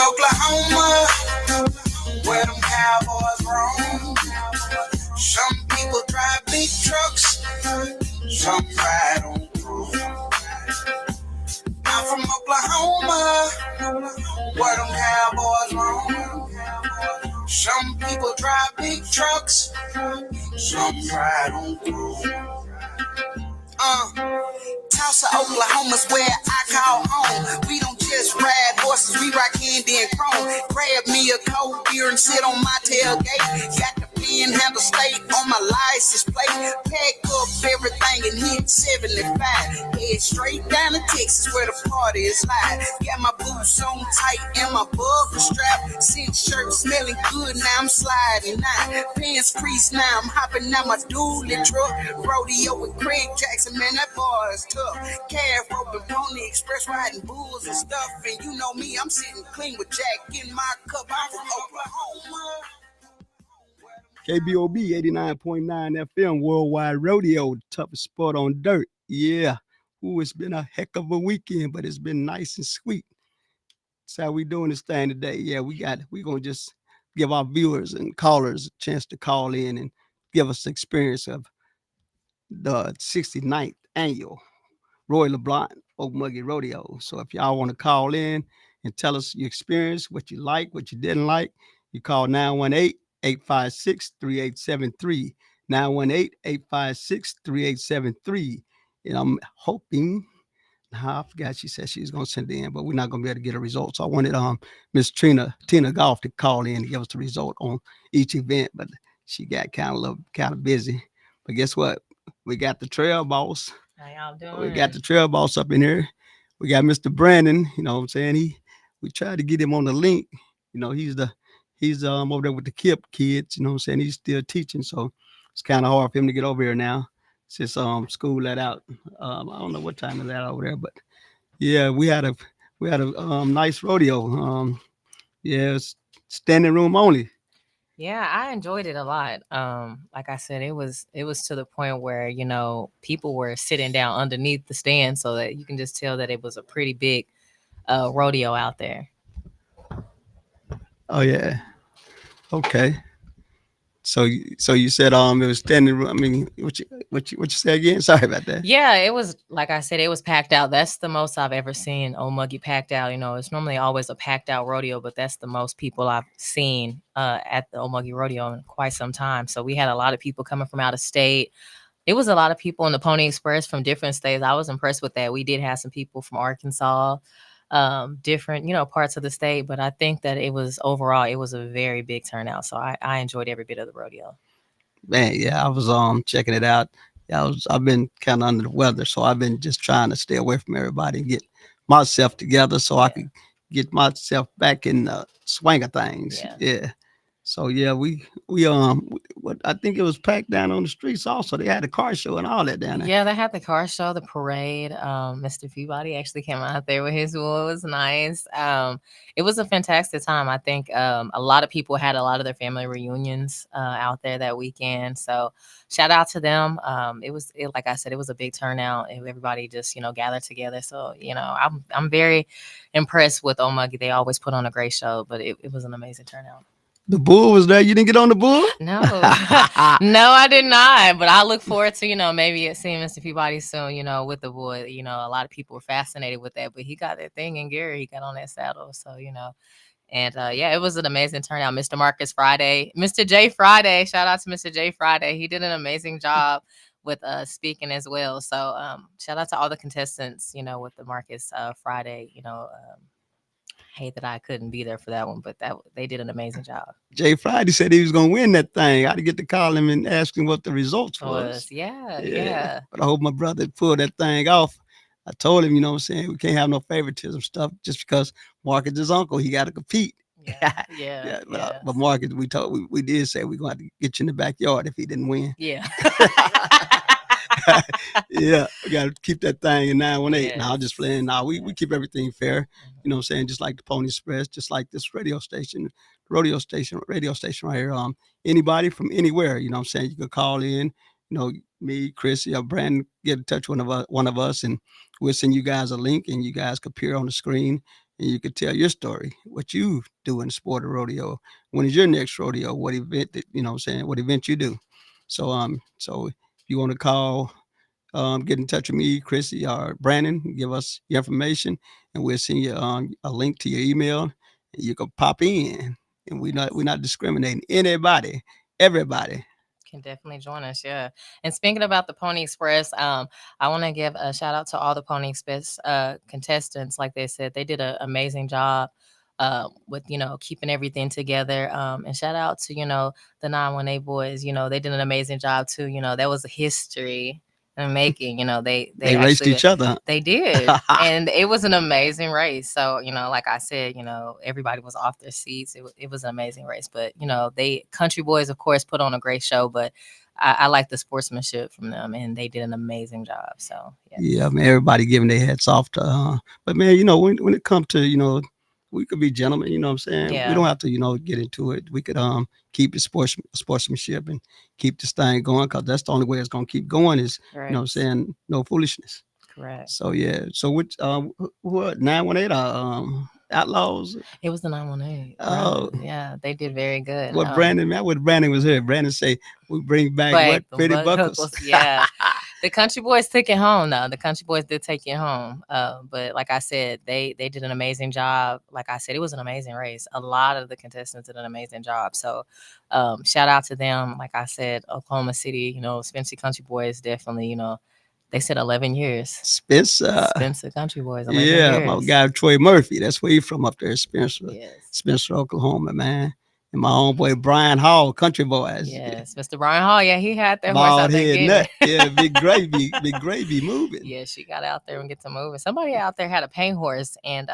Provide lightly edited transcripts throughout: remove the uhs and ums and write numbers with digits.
Oklahoma, where them cowboys roam. Some people drive big trucks, some ride on road. I'm from Oklahoma, where them cowboys roam. Some people drive big trucks, some ride on road. Tulsa, Oklahoma's where I call home. We don't just ride horses, we rock candy and chrome. Grab me a cold beer and sit on my tailgate. Got the Panhandle State on my license plate. Pack up everything and hit 75. Head straight down to Texas where the party is live. Got my boots on tight and my bubble strap. Cinch shirt smelling good, now I'm sliding now. Pants creased, now I'm hopping out my dually truck. Rodeo with Craig Jackson, man, that boy is tough. Calf roping, Pony Express, riding bulls and stuff. And you know me, I'm sitting clean with Jack in my cup. I'm from Oklahoma. KBOB 89.9 FM Worldwide Rodeo, the toughest sport on dirt. Yeah. Ooh, it's been a heck of a weekend, but it's been nice and sweet. That's how we doing this thing today. Yeah, we're gonna just give our viewers and callers a chance to call in and give us the experience of the 69th annual Roy LeBlanc Oak Muggy Rodeo. So if y'all want to call in and tell us your experience, what you like, what you didn't like, you call 918-856-3873. 918-856-3873. And I'm hoping, I forgot she said she was going to send it in, but we're not going to be able to get a result. So I wanted Miss Tina Golf to call in and give us the result on each event, but she got kind of busy. But guess what? We got the trail boss. How y'all doing? We got the trail boss up in here. We got Mr. Brandon. You know what I'm saying? We tried to get him on the link. You know, he's over there with the KIP kids. You know what I'm saying? He's still teaching, so it's kind of hard for him to get over here now since school let out. I don't know what time it let out over there, but yeah, we had a nice rodeo. Yeah, it's standing room only. Yeah, I enjoyed it a lot. Like I said, it was to the point where, you know, people were sitting down underneath the stand so that you can just tell that it was a pretty big rodeo out there. Oh yeah. Okay. So you said it was standing room. I mean, what you say again? Sorry about that. Yeah, it was, like I said, it was packed out. That's the most I've ever seen Old Muggy packed out. You know, it's normally always a packed out rodeo, but that's the most people I've seen at the Old Muggy Rodeo in quite some time. So we had a lot of people coming from out of state. It was a lot of people in the Pony Express from different states. I was impressed with that. We did have some people from Arkansas, different, you know, parts of the state, but I think that it was a very big turnout. So I enjoyed every bit of the rodeo. Man, yeah, I was checking it out. Yeah, I've been kind of under the weather, so I've been just trying to stay away from everybody and get myself together so I could get myself back in the swing of things. Yeah. So yeah, we I think it was packed down on the streets. Also, they had a car show and all that down there. Yeah, they had the car show, the parade. Mr. Peabody actually came out there with his wool. It was nice. It was a fantastic time. I think a lot of people had a lot of their family reunions out there that weekend. So shout out to them. Like I said, it was a big turnout. Everybody just, you know, gathered together. So, you know, I'm very impressed with Old Muggy. They always put on a great show, but it was an amazing turnout. The bull was there. You didn't get on the bull? No, no, I did not. But I look forward to, you know, maybe seeing Mr. Peabody soon, you know, with the bull. You know, a lot of people were fascinated with that, but he got that thing in gear. He got on that saddle. So, you know, and yeah, it was an amazing turnout. Mr. Marcus Friday, Mr. J Friday, shout out to Mr. J Friday. He did an amazing job with speaking as well. So shout out to all the contestants, you know, with the Marcus Friday, you know, hate that I couldn't be there for that one, but they did an amazing job. Jay Friday said he was going to win that thing. I had to get to call him and ask him what the results was. Yeah. But I hope my brother pulled that thing off. I told him, you know what I'm saying, we can't have no favoritism stuff just because Marcus is his uncle. He got to compete. Yeah. But Marcus, we did say we're going to get you in the backyard if he didn't win. Yeah. Yeah, we got to keep that thing in 918. Yes. Now, I'm just playing. Now, we keep everything fair. You know what I'm saying? Just like the Pony Express, just like this radio station right here. Anybody from anywhere, you know what I'm saying? You can call in, you know, me, Chris, Brandon, get in touch with one of us, and we'll send you guys a link, and you guys can appear on the screen and you could tell your story, what you do in the sport of rodeo. When is your next rodeo? What event that you know? What I'm saying what event you do. So if you want to call, get in touch with me, Chrissy or Brandon, give us your information, and we'll send you a link to your email. And you can pop in, and we're not discriminating anybody, everybody. Can definitely join us, yeah. And speaking about the Pony Express, I want to give a shout out to all the Pony Express contestants. Like they said, they did an amazing job with keeping everything together. And shout out to the 918 boys. They did an amazing job too. That was a history in making. They They raced actually each other. they did, and it was an amazing race. So like I said, everybody was off their seats. It was an amazing race. But they Country Boys, of course, put on a great show. But I like the sportsmanship from them, and they did an amazing job. So Yeah, man, everybody giving their heads off to, but man, when it comes to, we could be gentlemen, you know what I'm saying? We Yeah. don't have to, get into it. We could keep the sportsmanship and keep this thing going, because that's the only way it's gonna keep going is, Correct. you know what I'm saying, no foolishness. Correct. So yeah. So which what 918 outlaws? It was the 918. Oh. Yeah, they did very good. What Brandon, man, what Brandon was here. Brandon say we bring back what the pretty buckles. buckles, yeah. The Country Boys took it home, though. The Country Boys did take it home. But like I said, they did an amazing job. Like I said, it was an amazing race. A lot of the contestants did an amazing job. So shout out to them. Like I said, Oklahoma City, Spencer Country Boys definitely, they said 11 years. Spencer Country Boys, 11 yeah, years. my guy Troy Murphy. That's where he's from, up there, Spencer. Yes. Spencer, Oklahoma, man. And my homeboy Brian Hall, Country Boys. Yes, Mr. Brian Hall. Yeah, he had that horse Bald out there head getting nut. it. Yeah, big gravy moving. Yeah, she got out there and get to moving. Somebody out there had a paint horse, and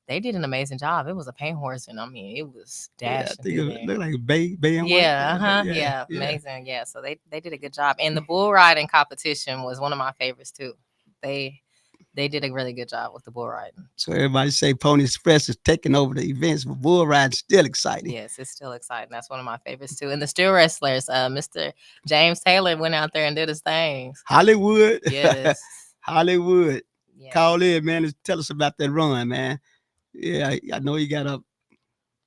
they did an amazing job. It was a paint horse, and I mean, it was Yeah, I dashing. think through it there. looked like Bay and Yeah, White. yeah, amazing. Yeah, so they did a good job. And the bull riding competition was one of my favorites too. They did a really good job with the bull riding. So everybody say Pony Express is taking over the events, but bull riding still exciting. Yes, it's still exciting. That's one of my favorites too. And the steel wrestlers, Mr. James Taylor went out there and did his things. Hollywood. Yes. Hollywood. Yeah. Call in, man, and tell us about that run, man. Yeah, I know you got a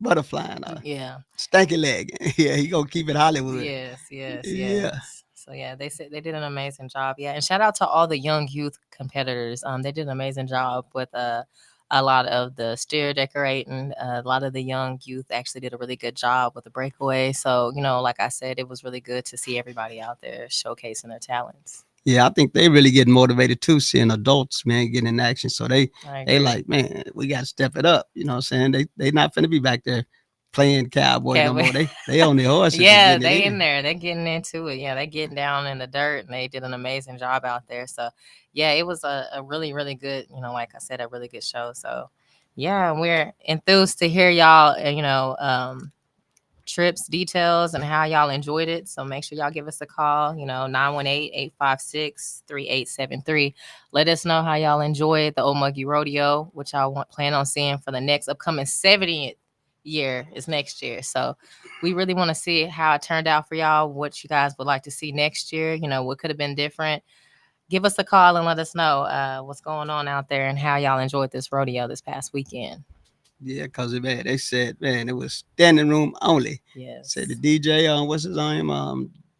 butterfly and a Yeah. stanky leg. Yeah, he gonna keep it Hollywood. Yes. Yeah. So yeah, they said they did an amazing job. Yeah, and shout out to all the young youth competitors. They did an amazing job with a lot of the steer decorating. A lot of the young youth actually did a really good job with the breakaway. So like I said, it was really good to see everybody out there showcasing their talents. Yeah, I think they really get motivated too, seeing adults, man, getting in action. So they agree. like, man, we got to step it up. You know what I'm saying? They not finna be back there playing cowboy no more. They on their horses. Yeah, they in there. They're getting into it. Yeah, they getting down in the dirt, and they did an amazing job out there. So yeah, it was a really, really good, like I said, a really good show. So yeah, we're enthused to hear y'all, trips, details, and how y'all enjoyed it. So make sure y'all give us a call, 918-856-3873. Let us know how y'all enjoyed the Old Muggy Rodeo, which y'all plan on seeing for the next upcoming 70th year is next year. So we really want to see how it turned out for y'all, what you guys would like to see next year, what could have been different. Give us a call and let us know what's going on out there and how y'all enjoyed this rodeo this past weekend. Yeah, because man, they said, man, it was standing room only. Yes. Said the DJ, what's his name?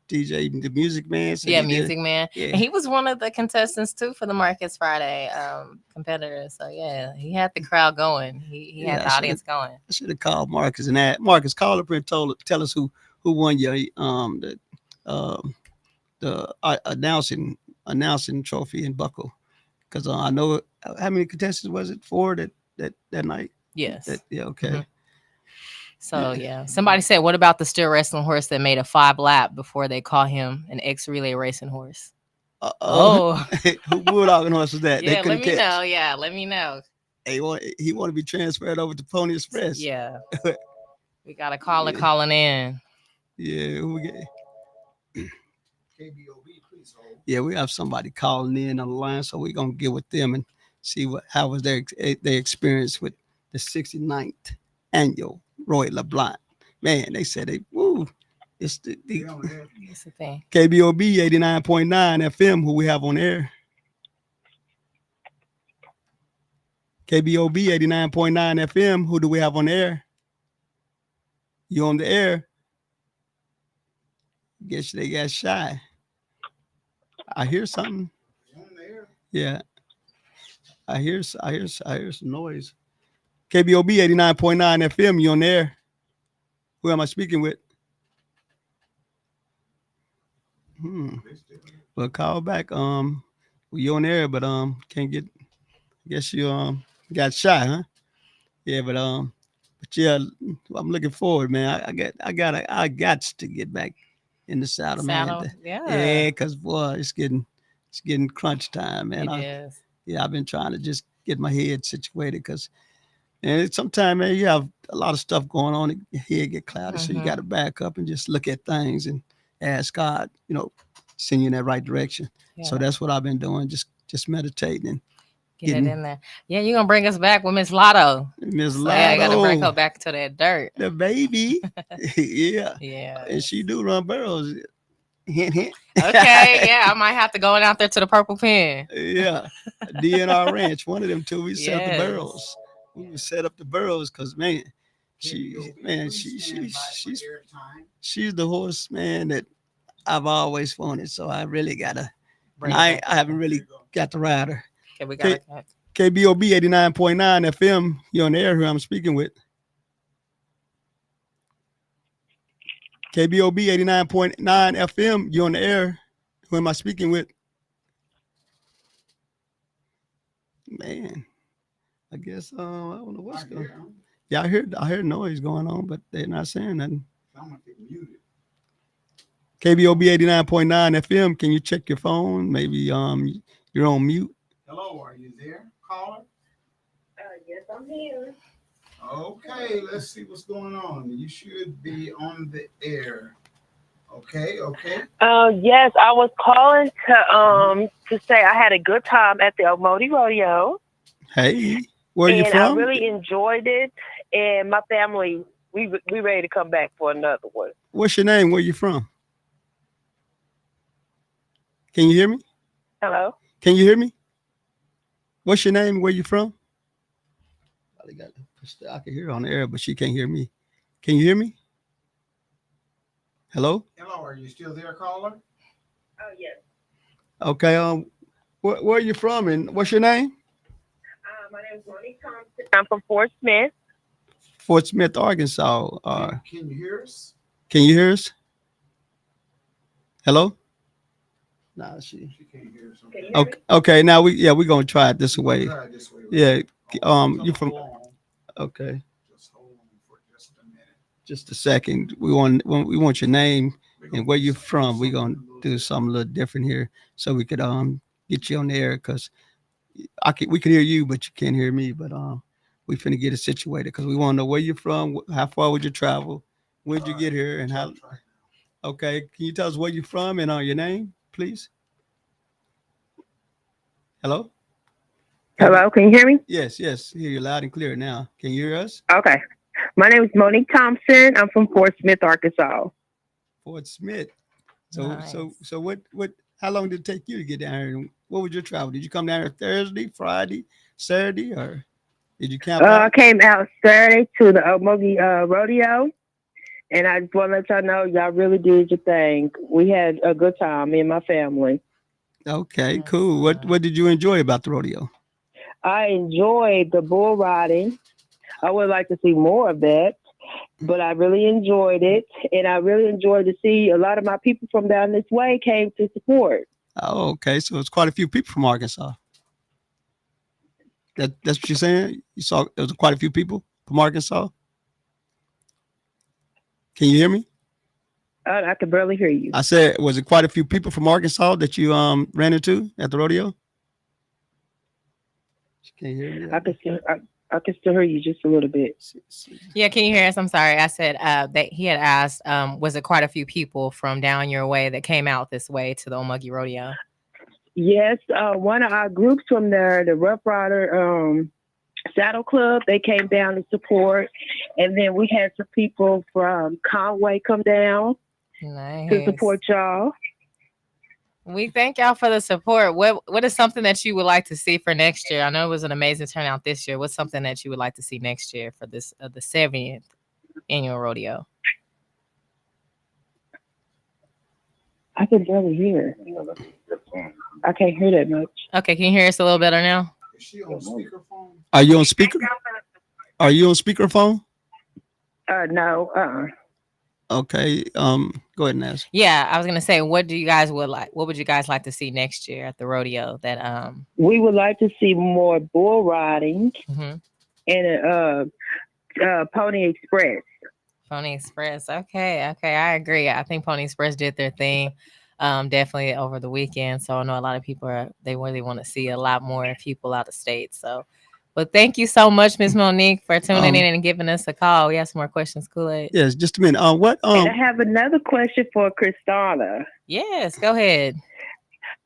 DJ, the Music Man. Yeah, Music Man. Yeah. And he was one of the contestants too for the Marcus Friday competitors. So yeah, he had the crowd going. He had the audience going. I should have called Marcus and that. Marcus, call up and tell us who won your the announcing trophy in Buckle. Because I know how many contestants was it for that night? Yes. Yeah, okay. Mm-hmm. So yeah, somebody said, "What about the still wrestling horse that made a 5 lap before they call him an ex-relay racing horse?" Oh, who bulldogging horse was that? Yeah, let me know. Yeah, let me know. He want to be transferred over to Pony Express. Yeah, we got a caller calling in. Yeah, who we get? KBOB, please hold. Yeah, we have somebody calling in on the line, so we're gonna get with them and see how was their experience with the 69th annual Roy LeBlanc. Man, they said it's the thing. KBOB 89.9 FM who we have on air. KBOB 89.9 FM. Who do we have on the air? You on the air? Guess they got shy. I hear something. Yeah, I hear some noise. KBOB 89.9 FM. You on the air? Who am I speaking with? Well, call back. You on the air, but can't get. Guess you got shy, huh? Yeah, but yeah, I'm looking forward, man. I got to get back in the saddle, man. Saddle, Yeah, cause boy, it's getting crunch time, man. it is. Yeah, I've been trying to just get my head situated, cause and sometimes, man, you have a lot of stuff going on. Your head get cloudy, so you got to back up and just look at things and ask God, send you in that right direction. Yeah. So that's what I've been doing, just meditating and Get it in there. Yeah, you're gonna bring us back with Miss Lotto. Miss So Lotto. yeah, I gotta bring her back to that dirt. The baby. Yeah. Yeah. And she do run barrels. Hint, hint. Okay, yeah, I might have to go out there to the Purple Pen. Yeah. DNR Ranch, one of them two. We set up the Yes. barrels. We set up the barrels because she's the horse, man, that I've always wanted. So I really gotta. I haven't really got to ride her. Okay, we got KBOB 89.9 FM. You're on the air. Who I'm speaking with? KBOB 89.9 FM. You're on the air. Who am I speaking with? Man, I guess I don't know what's going on. Yeah, I heard noise going on, but they're not saying nothing. KBOB 89.9 FM. Can you check your phone? Maybe you're on mute. Hello, are you there, caller? Yes, I'm here. Okay, let's see what's going on. You should be on the air. Okay. Yes, I was calling to say I had a good time at the Omodi Rodeo. Hey, where are you from? And I really enjoyed it. And my family, we ready to come back for another one. What's your name? Where you from? Can you hear me? Hello? Can you hear me? What's your name? Where you from? I can hear her on the air, but she can't hear me. Can you hear me? Hello? Hello, are you still there, caller? Oh, yes. Okay. Where are you from and what's your name? My name is Monique Thompson. I'm from Fort Smith. Fort Smith, Arkansas. Can you hear us? Can you hear us? Hello? No, she can't hear us. Okay. Now we're gonna try it this way. Try it this way. Yeah. You from? Okay. Just hold on for just a minute. Just a second. We want your name and where you're from. We're gonna do something a little different here, so we could get you on the air because we can hear you, but you can't hear me. But we finna get it situated because we want to know where you're from, how far would you travel, when'd you get here, and how. Okay. Can you tell us where you're from and your name, please? Hello? Hello, can you hear me? Yes. Hear you loud and clear now. Can you hear us? Okay. My name is Monique Thompson. I'm from Fort Smith, Arkansas. Fort Smith. So Nice. so what how long did it take you to get down here? And what was your travel? Did you come down here Thursday, Friday, Saturday, or did you camp I out? came out Saturday to the Omogi Rodeo, and I just want to let y'all know y'all really did your thing. We had a good time, me and my family. Okay, cool. What did you enjoy about the rodeo? I enjoyed the bull riding. I would like to see more of that, but I really enjoyed it, and I really enjoyed to see a lot of my people from down this way came to support. Oh, okay. So it's quite a few people from Arkansas. That's what you're saying? You saw there was quite a few people from Arkansas? Can you hear me? I could barely hear you. I said, was it quite a few people from Arkansas that you ran into at the rodeo? She can't hear me. I can still hear you just a little bit. Yeah, can you hear us? I'm sorry. I said that he had asked, was it quite a few people from down your way that came out this way to the Omogi Rodeo? Yes, one of our groups from there, the Rough Rider Saddle Club, they came down to support. And then we had some people from Conway come down Nice. to support y'all. We thank y'all for the support. What is something that you would like to see for next year? I know it was an amazing turnout this year. What's something that you would like to see next year for this the 70th annual rodeo? I can barely hear. I can't hear that much. Okay, can you hear us a little better now? Is she on speakerphone? Are you on speaker? Are you on speakerphone? No. Okay. Go ahead and ask. Yeah, I was gonna say, what would you guys like to see next year at the rodeo? That We would like to see more bull riding mhm. and Pony Express. Pony Express. Okay, I agree. I think Pony Express did their thing, definitely over the weekend. So I know a lot of people they really want to see a lot more people out of state. So, but thank you so much, Miss Monique, for tuning in and giving us a call. We have some more questions, Koolaid. Yes, just a minute. And I have another question for Kristana. Yes, go ahead.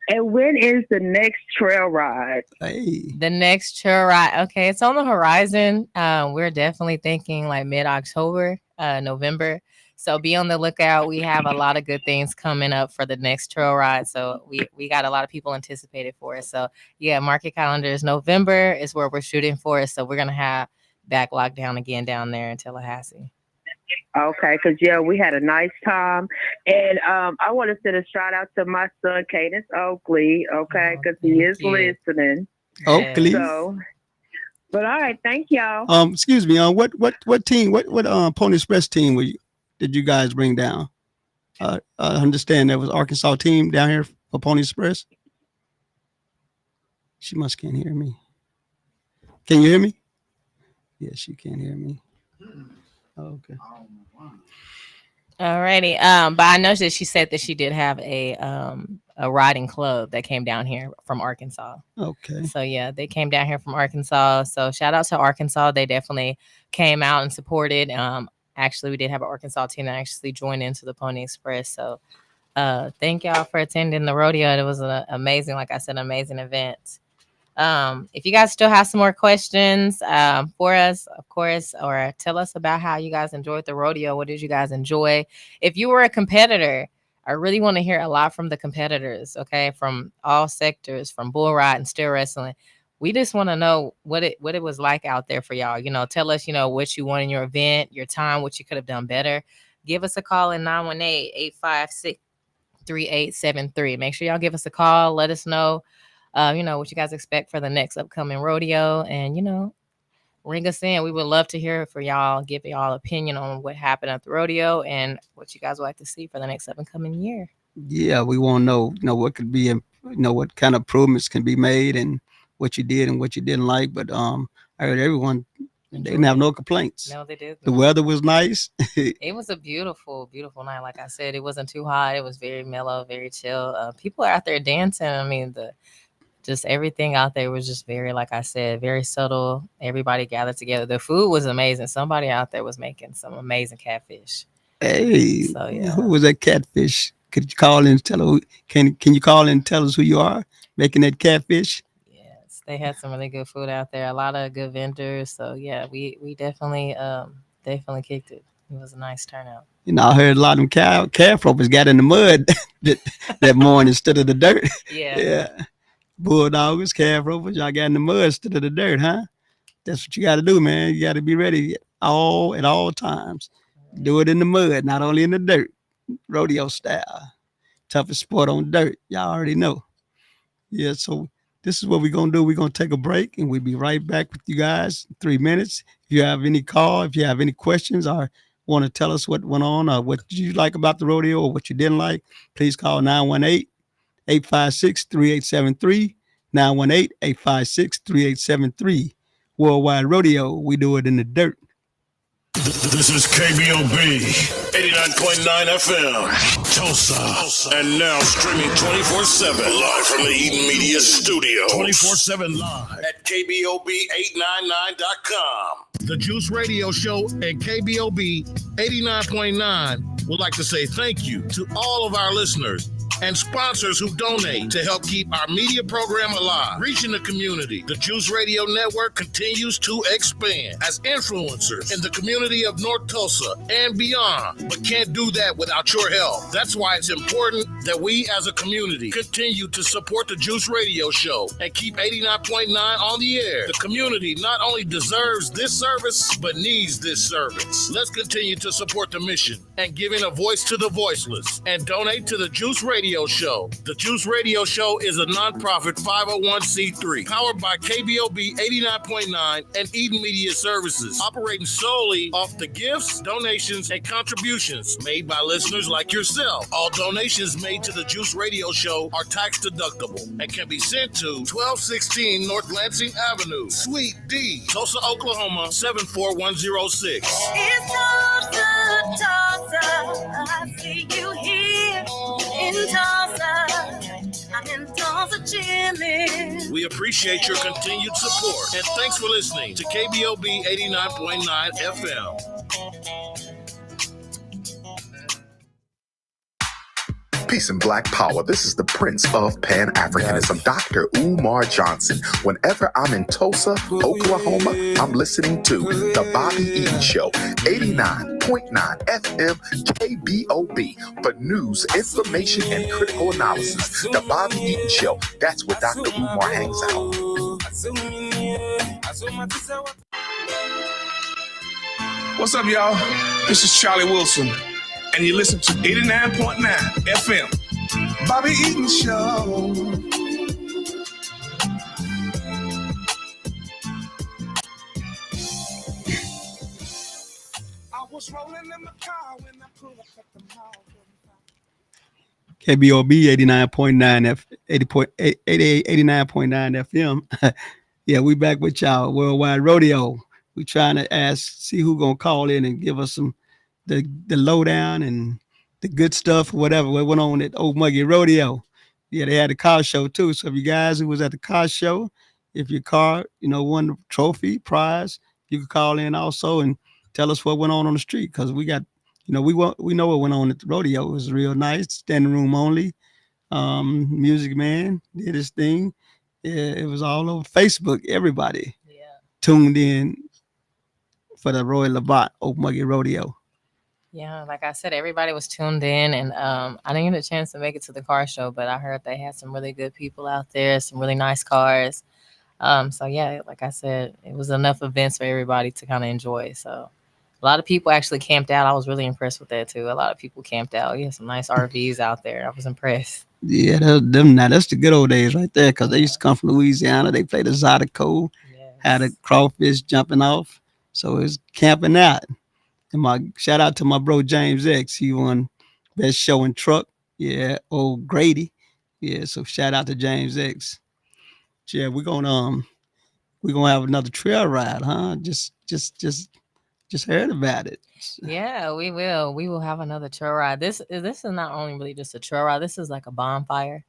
And when is the next trail ride? Hey. The next trail ride. Okay, it's on the horizon. We're definitely thinking like mid-October, November. So be on the lookout. We have a lot of good things coming up for the next trail ride. So we got a lot of people anticipated for it. So yeah, market calendars. November is where we're shooting for it. So we're gonna have back lockdown again down there in Tallahassee. Okay, because we had a nice time, and I want to send a shout out to my son Cadence Oakley, okay, because he is listening. Oakley. So, but all right, thank y'all. Excuse me. What team? What Pony Express team did you guys bring down? I understand there was Arkansas team down here for Pony Express. She must can't hear me. Can you hear me? Yes, she can't hear me. Okay. Alrighty. But I know that she said that she did have a riding club that came down here from Arkansas. Okay. So yeah, they came down here from Arkansas. So shout out to Arkansas. They definitely came out and supported. Actually, we did have an Arkansas team that actually joined into the Pony Express. So thank y'all for attending the rodeo. It was an amazing, like I said, amazing event. If you guys still have some more questions for us, of course, or tell us about how you guys enjoyed the rodeo. What did you guys enjoy? If you were a competitor, I really want to hear a lot from the competitors, okay, from all sectors, from bull riding, still wrestling. We just want to know what it was like out there for y'all. Tell us, what you won in your event, your time, what you could have done better. Give us a call at 918-856-3873. Make sure y'all give us a call. Let us know. What you guys expect for the next upcoming rodeo, and ring us in. We would love to hear for y'all, give y'all opinion on what happened at the rodeo and what you guys would like to see for the next upcoming year. Yeah, we want to know, what could be, what kind of improvements can be made and what you did and what you didn't like. But I heard everyone, they didn't have no complaints. No, they did. The weather was nice. It was a beautiful, beautiful night. Like I said, it wasn't too hot. It was very mellow, very chill. People are out there dancing. I mean, just everything out there was just very, like I said, very subtle. Everybody gathered together. The food was amazing. Somebody out there was making some amazing catfish. Hey, so yeah. Who was that catfish? Could you call in and tell can you call in and tell us who you are making that catfish? Yes, they had some really good food out there. A lot of good vendors. So yeah, we definitely kicked it. It was a nice turnout. I heard a lot of them calf ropers got in the mud that morning instead of the dirt. Yeah. Yeah. Bulldoggers, calf ropers, y'all got in the mud instead of the dirt, huh? That's what you got to do, man. You got to be ready at all times. Do it in the mud, not only in the dirt. Rodeo style. Toughest sport on dirt. Y'all already know. Yeah, so this is what we're going to do. We're going to take a break, and we'll be right back with you guys in 3 minutes. If you have any call, if you have any questions or want to tell us what went on or what you like about the rodeo or what you didn't like, please call 918-856-3873, 918-856-3873. Worldwide Rodeo, we do it in the dirt. This is KBOB 89.9 FM, Tulsa. And now streaming 24/7 live from the Eden Media Studio. 24/7 live at KBOB899.com. The Juice Radio Show and KBOB 89.9 would like to say thank you to all of our listeners and sponsors who donate to help keep our media program alive, reaching the community. The Juice Radio Network continues to expand as influencers in the community of North Tulsa and beyond, but can't do that without your help. That's why it's important that we as a community continue to support the Juice Radio Show and keep 89.9 on the air. The community not only deserves this service, but needs this service. Let's continue to support the mission and giving a voice to the voiceless and donate to the Juice Radio Show. The Juice Radio Show is a nonprofit 501c3 powered by KBOB 89.9 and Eden Media Services, operating solely off the gifts, donations, and contributions made by listeners like yourself. All donations made to the Juice Radio Show are tax deductible and can be sent to 1216 North Lansing Avenue, Suite D, Tulsa, Oklahoma 74106. It's Tulsa, Tulsa. I see you here in Tulsa. I'm in Tulsa chilling. We appreciate your continued support and thanks for listening to KBOB 89.9 FM. Peace and Black Power. This is the Prince of Pan-Africanism, Dr. Umar Johnson. Whenever I'm in Tulsa, Oklahoma, I'm listening to The Bobby Eaton Show, 89.9 FM KBOB. For news, information, and critical analysis, The Bobby Eaton Show. That's where Dr. Umar hangs out. What's up, y'all? This is Charlie Wilson, and you listen to 89.9 FM, Bobby Eaton Show. I was rolling in the car when I pulled up at the mall. KBOB 89.9 89.9 FM. Yeah, we back with y'all. Worldwide Rodeo. We trying to see who gonna call in and give us some the lowdown and the good stuff, whatever. What went on at Old Muggy Rodeo? Yeah, they had a car show too. So if you guys who was at the car show, if your car, won the trophy prize, you could call in also and tell us what went on the street, because we got, we know what went on at the rodeo. It was real nice, standing room only. Music Man did his thing. Yeah, it was all over Facebook. Everybody tuned in for the Roy Labatt Old Muggy Rodeo. Yeah, like I said, everybody was tuned in, and I didn't get a chance to make it to the car show, but I heard they had some really good people out there, some really nice cars. So yeah, like I said, it was enough events for everybody to kind of enjoy. So a lot of people actually camped out. I was really impressed with that too. A lot of people camped out. Yeah, some nice RVs out there. I was impressed. Yeah, that's the good old days right there, because they used to come from Louisiana. They played the Zydeco, had a crawfish jumping off. So it's camping out. And my shout out to my bro James X. He won best show and truck. Yeah, old Grady. Yeah, so shout out to James X. Yeah, we're gonna have another trail ride, huh? Just heard about it. Yeah, we will. We will have another trail ride. This is not only really just a trail ride. This is like a bonfire.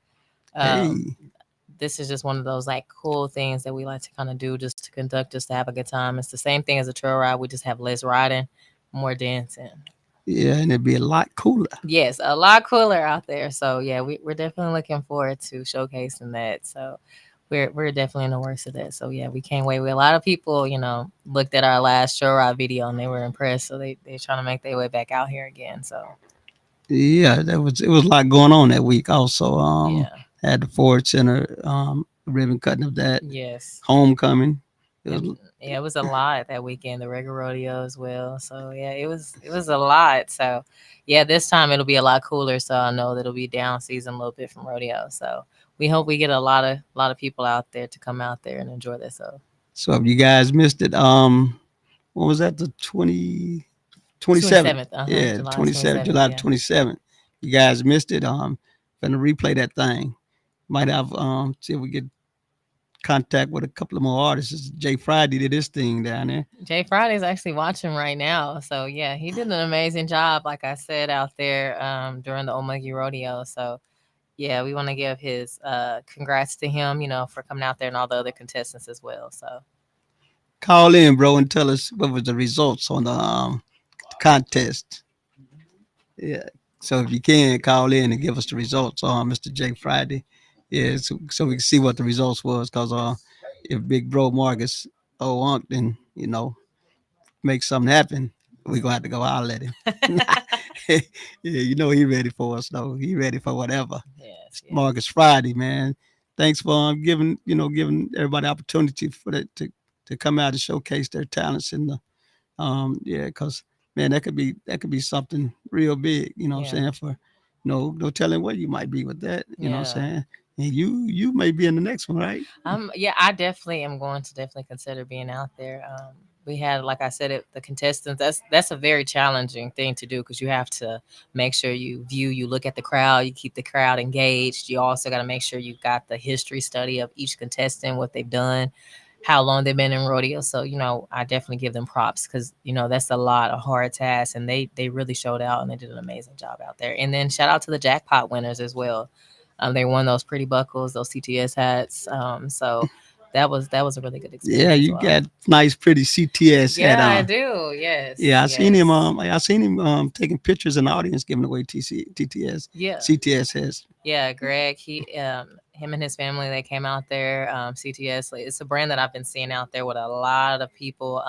This is just one of those like cool things that we like to kind of do, just to conduct, just to have a good time. It's the same thing as a trail ride. We just have less riding, more dancing. Yeah, and it'd be a lot cooler. Yes, a lot cooler out there. So yeah, we're definitely looking forward to showcasing that. So we're definitely in the works of that. So yeah, we can't wait. A lot of people, looked at our last trail ride video and they were impressed. So they're trying to make their way back out here again. So yeah, it was a lot going on that week. Also, had the Ford Center ribbon cutting of that. Yes, homecoming. It was a lot that weekend. The regular rodeo as well. So yeah, it was a lot. So yeah, this time it'll be a lot cooler. So I know that it'll be down season a little bit from rodeo. So we hope we get a lot of people out there to come out there and enjoy this. So if you guys missed it, when was that? The 27th. Yeah, July 27th, July 27th. You guys missed it. Gonna replay that thing. Might have see if we get contact with a couple of more artists. Jay Friday did his thing down there. Jay Friday's actually watching right now. So yeah, he did an amazing job, like I said, out there during the Old Muggy Rodeo. So yeah, we want to give his congrats to him, for coming out there, and all the other contestants as well. So call in, bro, and tell us what was the results on the contest. Yeah. So if you can call in and give us the results on Mr. J Friday, yeah, so we can see what the results was. Cause if Big Bro Marcus Unc then make something happen, we gonna have to go holler at him. Yeah, he ready for us though. He ready for whatever. Yes, yes. Marcus Friday, man. Thanks for giving everybody opportunity for that to come out and showcase their talents in the yeah, cause man, that could be something real big, what I'm Yeah. saying, for no telling where you might be with that, what I'm Yeah. saying. And you may be in the next one, right? Yeah, I definitely am going to definitely consider being out there. We had, like I said, the contestants. That's a very challenging thing to do because you have to make sure you look at the crowd, you keep the crowd engaged. You also got to make sure you've got the history study of each contestant, what they've done, how long they've been in rodeo. So I definitely give them props because that's a lot of hard tasks, and they really showed out and they did an amazing job out there. And then shout out to the jackpot winners as well. They won those pretty buckles, those CTS hats. So that was a really good Yeah, experience as you well. got nice, pretty CTS hat Yeah, I on. do. Yes. Yeah, Yes. I seen him taking pictures in the audience giving away TTS Yeah. CTS hats. Yeah, Greg, him and his family, they came out there. CTS, it's a brand that I've been seeing out there with a lot of people.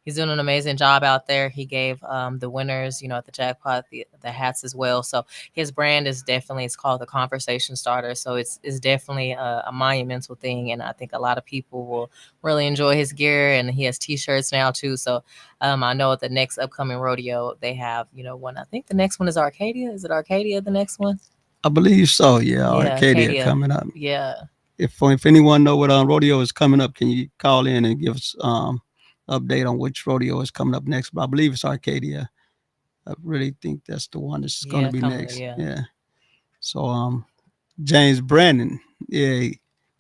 He's doing an amazing job out there. He gave the winners, at the jackpot, the hats as well. So his brand it's called the Conversation Starter. So it's definitely a monumental thing, and I think a lot of people will really enjoy his gear. And he has T-shirts now too. So I know at the next upcoming rodeo they have, one. I think the next one is Arcadia. Is it Arcadia? The next one? I believe so. Yeah, Yeah, Arcadia Arcadia. coming up. Yeah. If anyone know what rodeo is coming up, can you call in and give us update on which rodeo is coming up next? But I believe it's Arcadia. I really think that's the one that's going to Yeah, be coming. next. Yeah. Yeah. So James Brandon, yeah,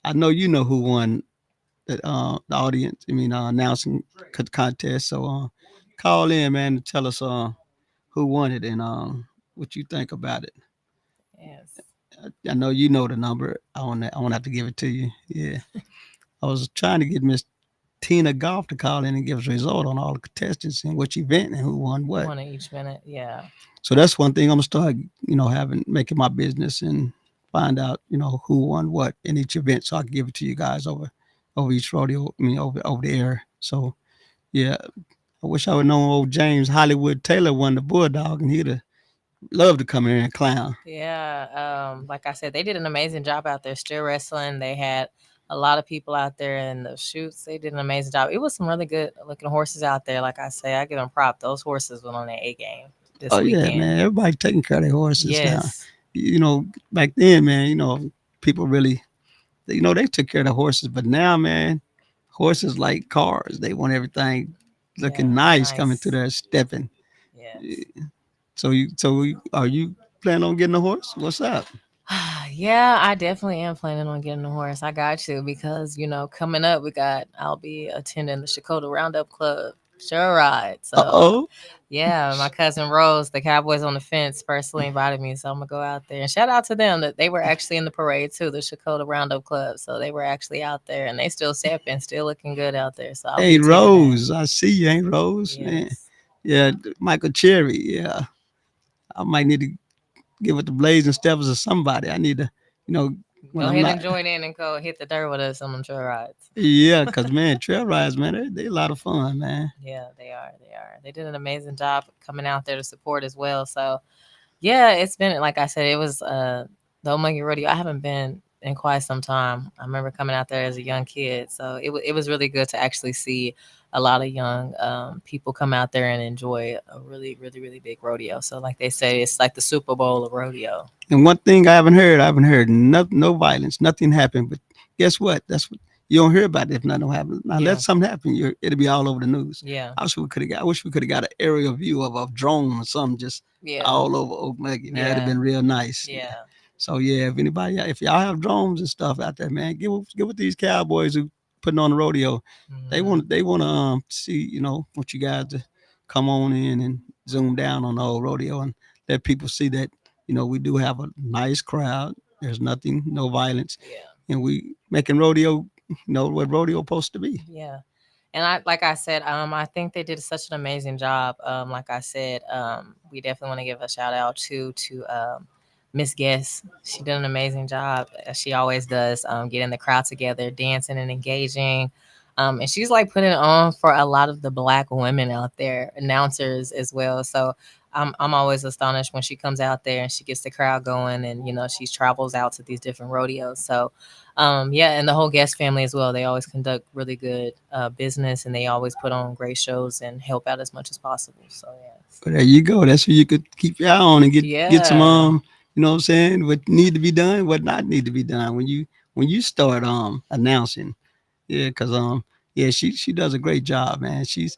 I know you know who won the audience. I mean, announcing contest. So call in, man, and tell us who won it and what you think about it. Yes. I know you know the number. I won't have to give it to you. Yeah. I was trying to get Miss Tina Golf to call in and give us a result on all the contestants and which event and who won what. One of each minute. Yeah. So that's one thing I'm gonna start, making my business and find out, who won what in each event, so I can give it to you guys over each rodeo. I mean, over the air. So yeah, I wish I would known old James Hollywood Taylor won the Bulldog, and he'd have loved to come here and clown. Yeah. Like I said, they did an amazing job out there still wrestling. They had a lot of people out there in the shoots. They did an amazing job. It was some really good looking horses out there. Like I say, I give them prop. Those horses went on their A game this Oh yeah, weekend. man, everybody taking care of their horses now. Yes. Back then, man, people really, they took care of the horses, but now, man, horses like cars. They want everything looking Yeah, nice coming nice. to their stepping. Yes. Are you planning on getting a horse? What's up? Yeah, I definitely am planning on getting a horse. I got to because coming up I'll be attending the Shakota Roundup Club sure ride. So Oh, yeah, my cousin Rose, the Cowboys on the Fence, personally invited me, so I'm gonna go out there and shout out to them that they were actually in the parade too, the Shakota Roundup Club. So they were actually out there and they still stepping, still looking good out there. So I'll be ain't attending that. Rose. I see you, ain't Rose, man. Yes. Yeah, Michael Cherry. Yeah, I might need to get with the Blazing Steppers or somebody. I need to, when Go I'm ahead not. and join in and go hit the dirt with us on them trail rides. Yeah, cause man, trail rides, man, they a lot of fun, man. Yeah, they are. They are. They did an amazing job coming out there to support as well. So, yeah, it's been like I said, it was the Old Monkey Rodeo. I haven't been in quite some time. I remember coming out there as a young kid, so it was really good to actually see a lot of young people come out there and enjoy a really, really, really big rodeo. So, like they say, it's like the Super Bowl of rodeo. And one thing I haven't heard no violence, nothing happened. But guess what? That's what you don't hear about it if nothing happens. Now Yeah. let something happen, it'll be all over the news. Yeah, I wish we could have got an aerial view of a drone or something just yeah, all over Oak Monkey. Man, that'd have Yeah. been real nice. yeah, So yeah, if y'all have drones and stuff out there, man, get with these cowboys who putting on the rodeo. They Mhm. want to see, want you guys to come on in and zoom down on the whole rodeo and let people see that, we do have a nice crowd. There's nothing, no violence, Yeah. and we making rodeo, what rodeo supposed to be. Yeah. And like I said, I think they did such an amazing job. Like I said, we definitely want to give a shout out to Miss Guest. She did an amazing job, as she always does, getting the crowd together, dancing and engaging. And she's like putting it on for a lot of the Black women out there, announcers as well. So I'm always astonished when she comes out there and she gets the crowd going, and she travels out to these different rodeos. So yeah, and the whole Guest family as well. They always conduct really good business, and they always put on great shows and help out as much as possible. So yes. But there you go. That's where you could keep your eye on and get some Yeah. you know what I'm saying, what need to be done, what not need to be done when you start announcing. Yeah, because yeah, she does a great job, man. She's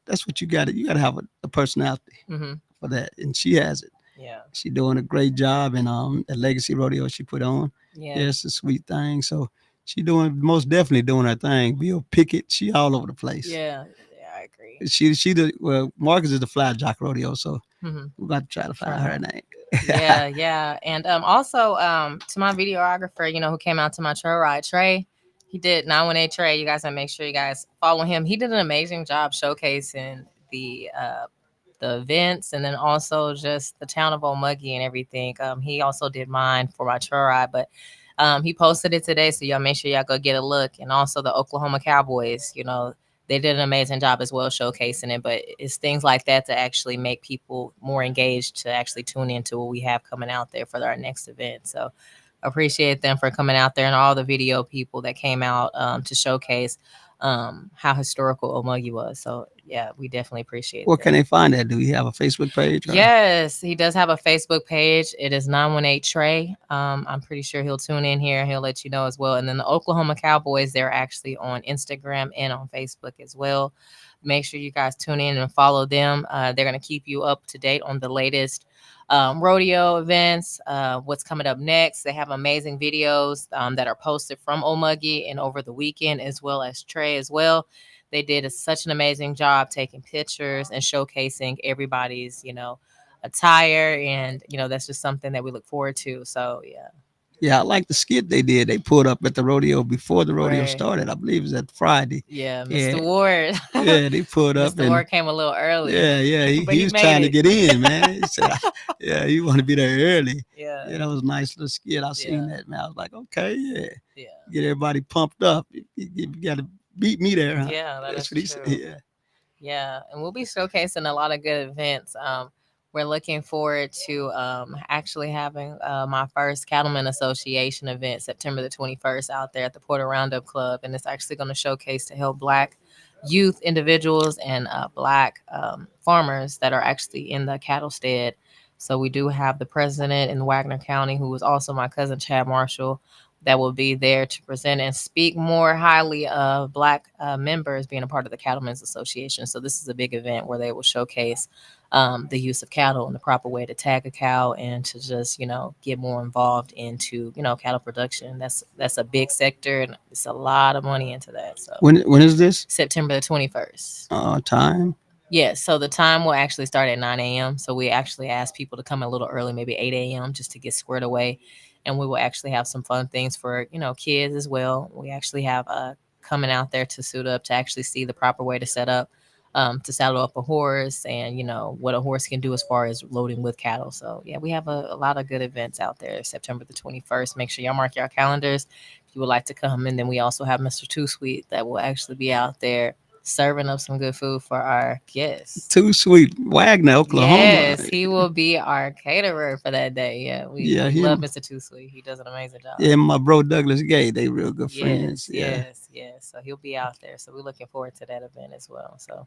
that's what you gotta have a personality Hmm. for that, and she has it. Yeah. She doing a great job, and the Legacy Rodeo she put on, Yeah. yeah, it's a sweet thing. So she doing most definitely doing her thing. Bill Pickett, she all over the place. Yeah. Yeah. I agree. She the well, Marcus is the Fly Jock Rodeo, so Hmm. we're about to try to find her name. Yeah, yeah. And also to my videographer, who came out to my trail ride, Trey, he did 918 Trey. You guys, make sure you guys follow him. He did an amazing job showcasing the events, and then also just the town of Omuggy and everything. He also did mine for my trail ride, but he posted it today, so y'all make sure y'all go get a look. And also the Oklahoma Cowboys, they did an amazing job as well showcasing it. But it's things like that to actually make people more engaged to actually tune into what we have coming out there for our next event. So appreciate them for coming out there, and all the video people that came out to showcase how historical Omuggy was. So yeah, we definitely appreciate Where that. can they find that? Do you have a Facebook page? Or? Yes, he does have a Facebook page. It is 918 Trey. I'm pretty sure he'll tune in here and he'll let you know as well. And then the Oklahoma Cowboys, they're actually on Instagram and on Facebook as well. Make sure you guys tune in and follow them. They're going to keep you up to date on the latest rodeo events, what's coming up next. They have amazing videos that are posted from Omuggy and over the weekend, as well as Trey as well. They did such an amazing job taking pictures and showcasing everybody's, attire. And, that's just something that we look forward to. So, yeah. Yeah, I like the skit they did. They pulled up at the rodeo before the rodeo Right. started. I believe it was at Friday. Yeah, Yeah. Mr. Ward. Yeah, they pulled up. Mr. Ward came a little early. Yeah. But He he was made trying to it. get in, man. He said, yeah, he want to be there early. Yeah. Yeah, that was a nice little skit. I seen Yeah. that, man. I was like, okay, yeah. Yeah. Get everybody pumped up. You got to beat me there, huh? Yeah, That's is what he true. said. Yeah. Yeah, and we'll be showcasing a lot of good events. We're looking forward to actually having my first Cattlemen Association event September the 21st out there at the Porter Roundup Club. And it's actually going to showcase to help Black youth individuals and Black farmers that are actually in the cattle stead. So we do have the president in Wagner County, who is also my cousin Chad Marshall, that will be there to present and speak more highly of Black members being a part of the Cattlemen's Association. So this is a big event where they will showcase the use of cattle and the proper way to tag a cow, and to just, get more involved into, cattle production. That's a big sector, and it's a lot of money into that. So When is this? September the 21st. Time? Yes, so the time will actually start at 9 a.m. So we actually ask people to come a little early, maybe 8 a.m., just to get squared away. And we will actually have some fun things for, kids as well. We actually have coming out there to suit up, to actually see the proper way to set up, to saddle up a horse, and, what a horse can do as far as loading with cattle. So, yeah, we have a lot of good events out there September the 21st. Make sure y'all mark your calendars if you would like to come. And then we also have Mr. Too Sweet that will actually be out there serving up some good food for our guests. Too Sweet, Wagner, Oklahoma. Yes, he will be our caterer for that day. Yeah, we love Mr. Too Sweet. He does an amazing job. Yeah, my bro Douglas Gay, they real good friends. Yes. So he'll be out there. So we're looking forward to that event as well. So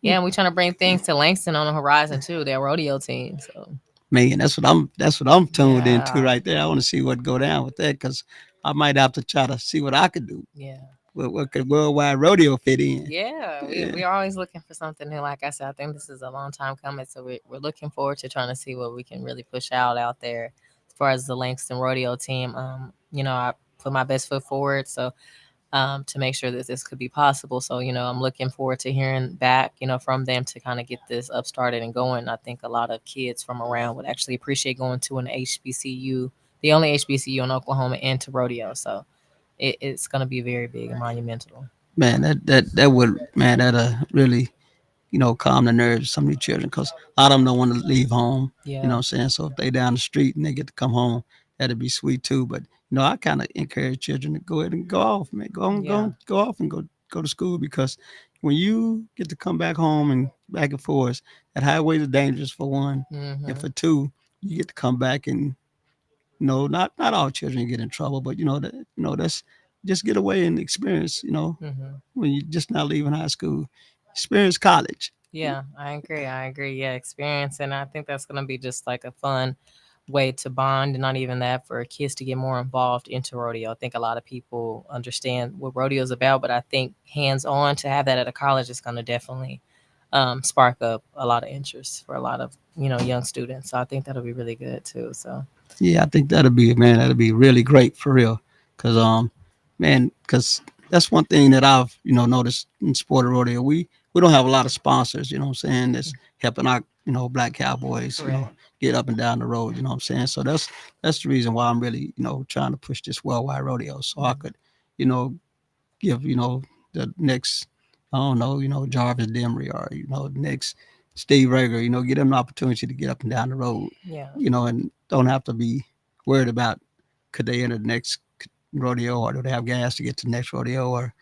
yeah, and we're trying to bring things to Langston on the horizon too. Their rodeo team. So man, that's what I'm tuned into right there. I want to see what go down with that, because I might have to try to see what I could do. Yeah. What could Worldwide Rodeo fit in? Yeah, we're always looking for something new. Like I said, I think this is a long time coming, so we're looking forward to trying to see what we can really push out there as far as the Langston Rodeo team. I put my best foot forward, so to make sure that this could be possible. So, I'm looking forward to hearing back, from them to kind of get this up started and going. I think a lot of kids from around would actually appreciate going to an HBCU, the only HBCU in Oklahoma, and to rodeo. So it's going to be very big and monumental. Man, that would, man, that really, calm the nerves of some of these children, because a lot of them don't want to leave home. You know Yeah. what I'm saying? So if they down the street and they get to come home, that'd be sweet too. But I kind of encourage children to go ahead and go off, man. Yeah. Go off and go to school, because when you get to come back home and back and forth, that highways are dangerous for one, and Mm-hmm. for two, you get to come back and not all children get in trouble, but that's just get away and experience. Mm-hmm. When you're just not leaving high school, experience college. Yeah, I agree. I agree. Yeah, experience. And I think that's going to be just like a fun way to bond. And not even that, for kids to get more involved into rodeo. I think a lot of people understand what rodeo is about, but I think hands on, to have that at a college is going to definitely spark up a lot of interest for a lot of, young students. So I think that'll be really good too. So, Yeah, I think that'll be really great for real. Cause man, cause that's one thing that I've noticed in sport of rodeo. We don't have a lot of sponsors. You know what I'm saying? That's helping our black cowboys correct. get up and down the road. You know what I'm saying? So that's the reason why I'm really trying to push this worldwide rodeo, so I could you know give the next, I don't know, Jarvis Demery, or the next Steve Rager, get them an opportunity to get up and down the road, Yeah. and don't have to be worried about could they enter the next rodeo, or do they have gas to get to the next rodeo, or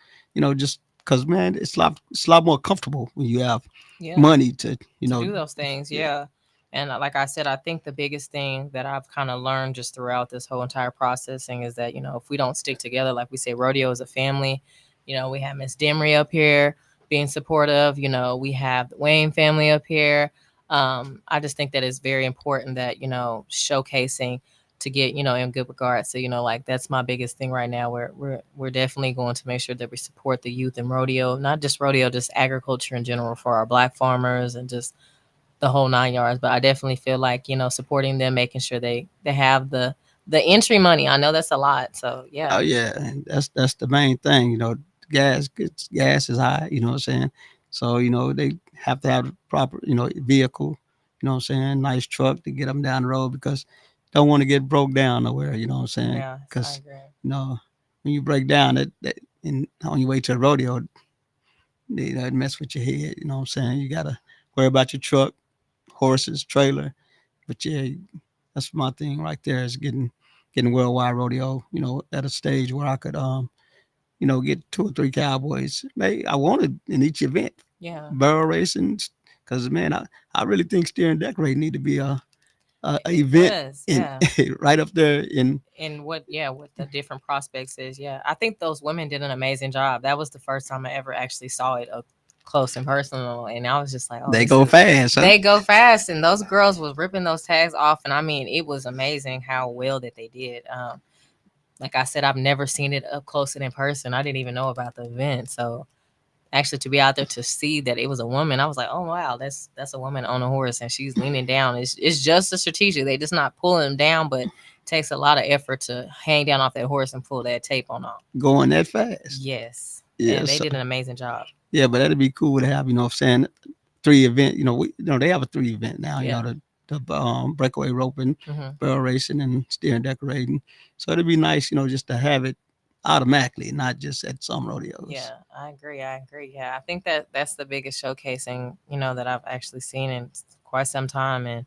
just because, man, it's a lot more comfortable when you have Yeah. money to To do those things. yeah. Yeah. And like I said, I think the biggest thing that I've kind of learned just throughout this whole entire processing is that, if we don't stick together, like we say, rodeo is a family. We have Miss Demery up here being supportive. We have the Wayne family up here. I just think that it's very important that, showcasing to get, in good regards. So, like that's my biggest thing right now. We're definitely going to make sure that we support the youth in rodeo, not just rodeo, just agriculture in general for our black farmers and just the whole 9 yards. But I definitely feel like, supporting them, making sure they have the entry money. I know that's a lot. So Oh yeah. yeah, and that's the main thing. Gas is high. You know what I'm saying? So they have to have the proper vehicle. You know what I'm saying? Nice truck to get them down the road, because don't want to get broke down nowhere. You know what I'm saying? Yeah, I Because agree. when you break down, that and on your way to the rodeo, it mess with your head. You know what I'm saying? You gotta worry about your truck, horses, trailer. But yeah, that's my thing right there, is getting worldwide rodeo. At a stage where I could get two or three cowboys. Maybe I wanted in each event, Yeah. barrel racing, because man, I really think steering decorating need to be a It event does. in Yeah. right up there in. And what the different prospects is. Yeah. I think those women did an amazing job. That was the first time I ever actually saw it up close and personal. And I was just like, oh, They go fast, huh? they go fast. And those girls was ripping those tags off. And I mean, it was amazing how well that they did. Like I said, I've never seen it up close and in person. I didn't even know about the event. So actually to be out there to see that it was a woman, I was like, oh wow, that's a woman on a horse and she's leaning down. It's just a strategic. They just not pulling them down, but it takes a lot of effort to hang down off that horse and pull that tape on off. Going that fast. Yes. Yeah, And they so did an amazing job. yeah, but that'd be cool to have. I'm saying, three event. They have a three event now. Yeah. The breakaway roping, Hmm. barrel racing, and steering decorating. So it'd be nice, just to have it automatically, not just at some rodeos. Yeah, I agree. I agree. Yeah, I think that that's the biggest showcasing, that I've actually seen in quite some time. And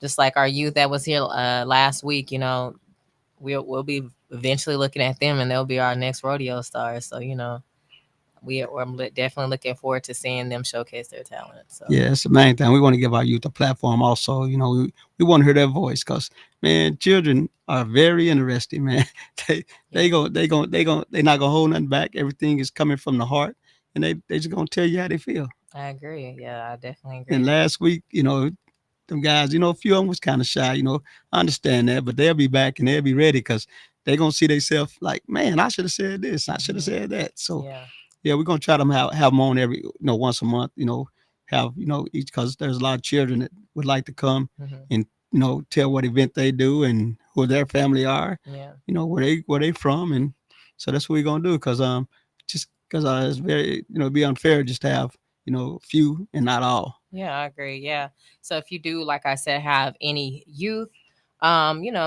just like our youth that was here last week, we'll be eventually looking at them, and they'll be our next rodeo stars. So I'm definitely looking forward to seeing them showcase their talent. So Yeah, it's the main thing. We want to give our youth a platform. Also, we want to hear their voice, because man, children are very interesting. Man, they yeah, they're not gonna hold nothing back. Everything is coming from the heart, and they just gonna tell you how they feel. I agree. Yeah, I definitely And agree. last week, them guys, a few of them was kind of shy. I understand that, but they'll be back and they'll be ready, because they're gonna see themselves like, man, I should have said this, I should have Mhm. said that. So Yeah, yeah, we're gonna try to have them on every, once a month. Have each, because there's a lot of children that would like to come hmm, and tell what event they do and who their family are. yeah, Where they from, and so that's what we're gonna do. Because just because it's very it'd be unfair just to have few and not all. yeah. I agree. Yeah. So if you do, like I said, have any youth,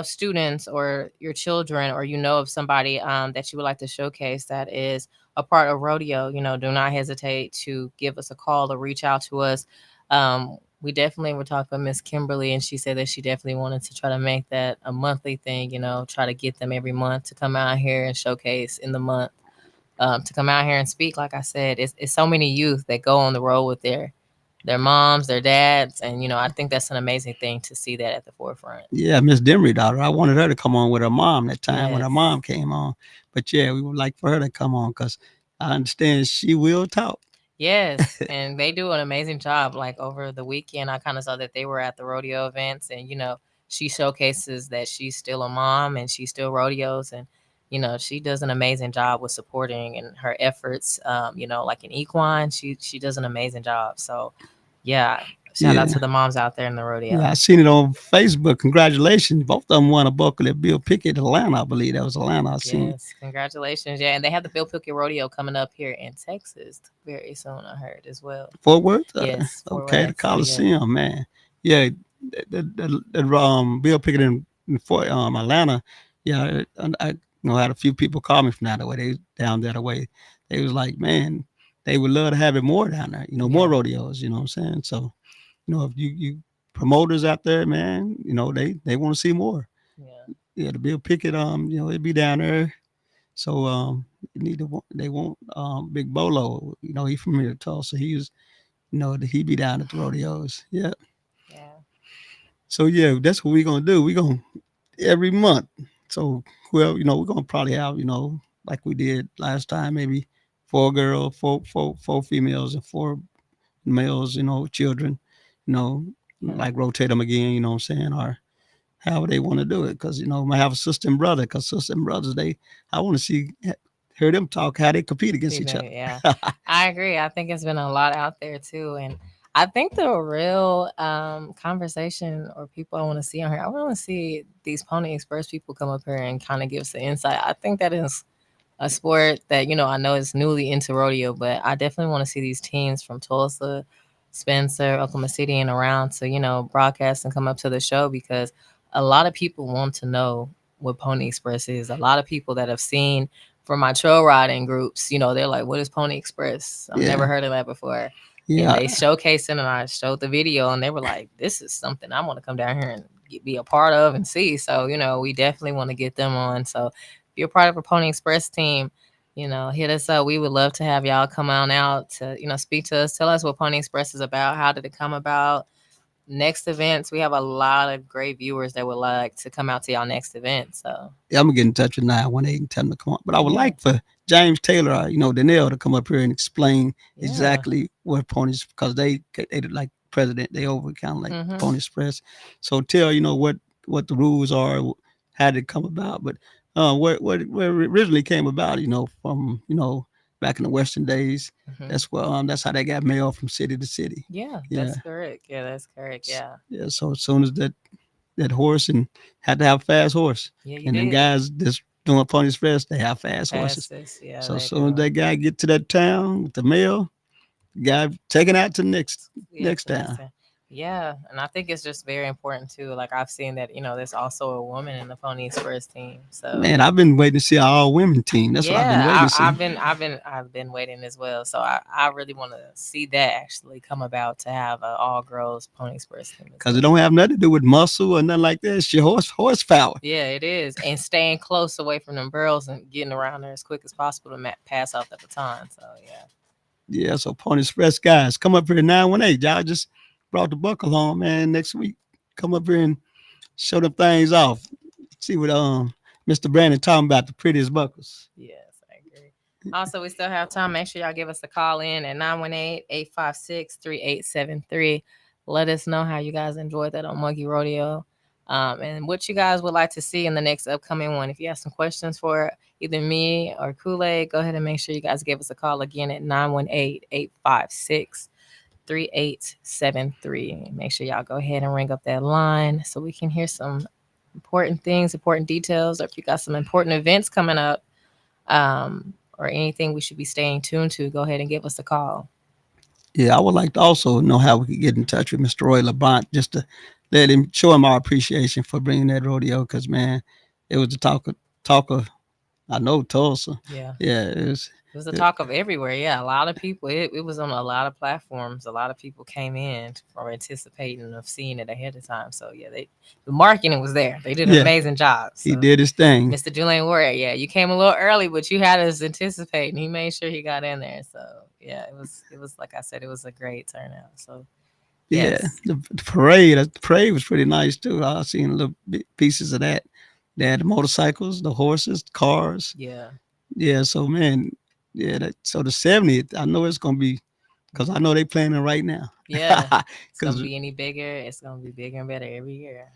students or your children, or of somebody that you would like to showcase that is a part of rodeo, do not hesitate to give us a call or reach out to us. We definitely were talking with Miss Kimberly, and she said that she definitely wanted to try to make that a monthly thing, try to get them every month to come out here and showcase in the month, to come out here and speak. Like I said, it's so many youth that go on the road with their moms, their dads, and I think that's an amazing thing to see that at the forefront. Yeah, Miss Demery daughter. I wanted her to come on with her mom that time when her Yes. mom came on. But yeah, we would like for her to come on because I understand she will talk. Yes, and they do an amazing job. Like over the weekend, I kind of saw that they were at the rodeo events, and she showcases that she's still a mom and she still rodeos, and she does an amazing job with supporting and her efforts. Like in equine, she does an amazing job. So, yeah, shout out Yeah. to the moms out there in the rodeo. Yeah, I seen it on Facebook. Congratulations. Both of them won a buckle at Bill Pickett, Atlanta. I believe that was Atlanta. I seen. Yes, congratulations. Yeah, and they have the Bill Pickett Rodeo coming up here in Texas very soon, I heard as well. Fort Worth? Yes, Fort Okay, the Worth, so, yeah. Coliseum, man. Yeah, the Bill Pickett in Fort Atlanta. Yeah, I had a few people call me from that way. They down that way. They was like, man, they would love to have it more down there. More Yeah. rodeos. You know what I'm saying? So, if you promoters out there, man, they want to see more. Yeah. Yeah, the Bill Pickett, it'd be down there. So they want Big Bolo. He from here, Tulsa. He was, he be down at the rodeos. Yeah. Yeah. So yeah, that's what we're gonna do. We're gonna every month. So well, we're gonna probably have, like we did last time, maybe 4 girls, four females, and 4 males. Children. Yeah. Like rotate them again. You know what I'm saying? Or however they want to do it, because I have a sister and brother. Because sister and brothers, I want to hear them talk how they compete against each other. Yeah, I agree. I think it's been a lot out there too, and I think the real conversation or people I want to see on here, I want to see these Pony Express people come up here and kind of give us an insight. I think that is a sport that I know is newly into rodeo, but I definitely want to see these teams from Tulsa, Spencer, Oklahoma City, and around to broadcast and come up to the show, because a lot of people want to know what Pony Express is. A lot of people that have seen from my trail riding groups, they're like, "What is Pony Express? I've never heard of that before." Yeah. And they showcased it, and I showed the video, and they were like, "This is something I want to come down here and be a part of and see." So we definitely want to get them on. So if you're part of a Pony Express team, hit us up. We would love to have y'all come on out to speak to us, tell us what Pony Express is about, how did it come about. Next events, we have a lot of great viewers that would like to come out to y'all next event. So Yeah, I'm gonna get in touch with 918 and tell them to come on. But I would like for James Taylor, Danielle, to come up here and explain exactly what ponies, because they like president, they over kind of like Pony Express. So tell what the rules are, how did it come about, but where it originally came about, from back in the Western days. That's that's how they got mail from city to city. Yeah, that's correct. Yeah, that's correct. Yeah. Yeah. So as soon as that horse, and had to have a fast horse. Yeah, and then guys that's doing Pony Express, they have fast horses. Yeah, So as soon as that guy get to that town with the mail, guy taken out to the next town. Yeah, and I think it's just very important too. Like I've seen that there's also a woman in the Pony Express team. So Man, I've been waiting to see an all women team. That's what I've been waiting to see. I've been waiting as well. So I really want to see that actually come about, to have an all girls Pony Express team. Because it don't have nothing to do with muscle or nothing like that. It's your horsepower. Yeah, it is, and staying close away from them girls and getting around there as quick as possible to pass off the baton. So yeah. Yeah, so Pony Express guys, come up here at 918. Y'all just brought the buckle on, man. Next week, come up here and show them things off. See what Mr. Brandon talking about, the prettiest buckles. Yes, I agree. Also, we still have time. Make sure y'all give us a call in at 918-856-3873. Let us know how you guys enjoyed that on Monkey Rodeo, and what you guys would like to see in the next upcoming one. If you have some questions for either me or Koolaid, go ahead and make sure you guys give us a call again at 918-856-3873. Make sure y'all go ahead and ring up that line so we can hear some important things, important details, or if you got some important events coming up, or anything we should be staying tuned to, go ahead and give us a call. Yeah, I would like to also know how we could get in touch with Mr. Roy Labont, just to show him our appreciation for bringing that rodeo, because, man, it was the talk of I know Tulsa. Yeah. Yeah, it was the talk of everywhere. Yeah, a lot of people. It was on a lot of platforms. A lot of people came in for anticipating of seeing it ahead of time. So yeah, the marketing was there. They did an amazing job. So. He did his thing. Mr. Julian Warrior, yeah, you came a little early, but you had us anticipating. He made sure he got in there. So yeah, it was like I said, it was a great turnout. So yes. Yeah, the parade was pretty nice too. I seen little pieces of that. They had the motorcycles, the horses, cars. Yeah. So man, so the 70th, I know it's gonna be, because I know they planning right now. Yeah, it's gonna be any bigger. It's gonna be bigger and better every year.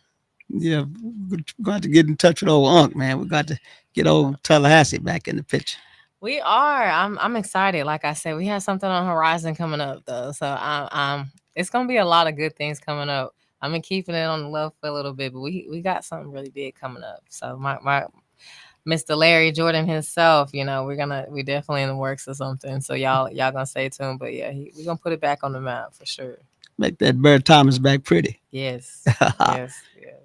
Yeah, we're going to get in touch with old Unc, man. We got to get old Tallahassee back in the picture. We are. I'm excited. Like I said, we have something on the horizon coming up though. So it's gonna be a lot of good things coming up. I've been keeping it on the low for a little bit, but we got something really big coming up. So my Mr. Larry Jordan himself, we definitely in the works or something. So y'all gonna stay tuned. But yeah, we're gonna put it back on the map for sure. Make that Bird Thomas back pretty. Yes. Yes.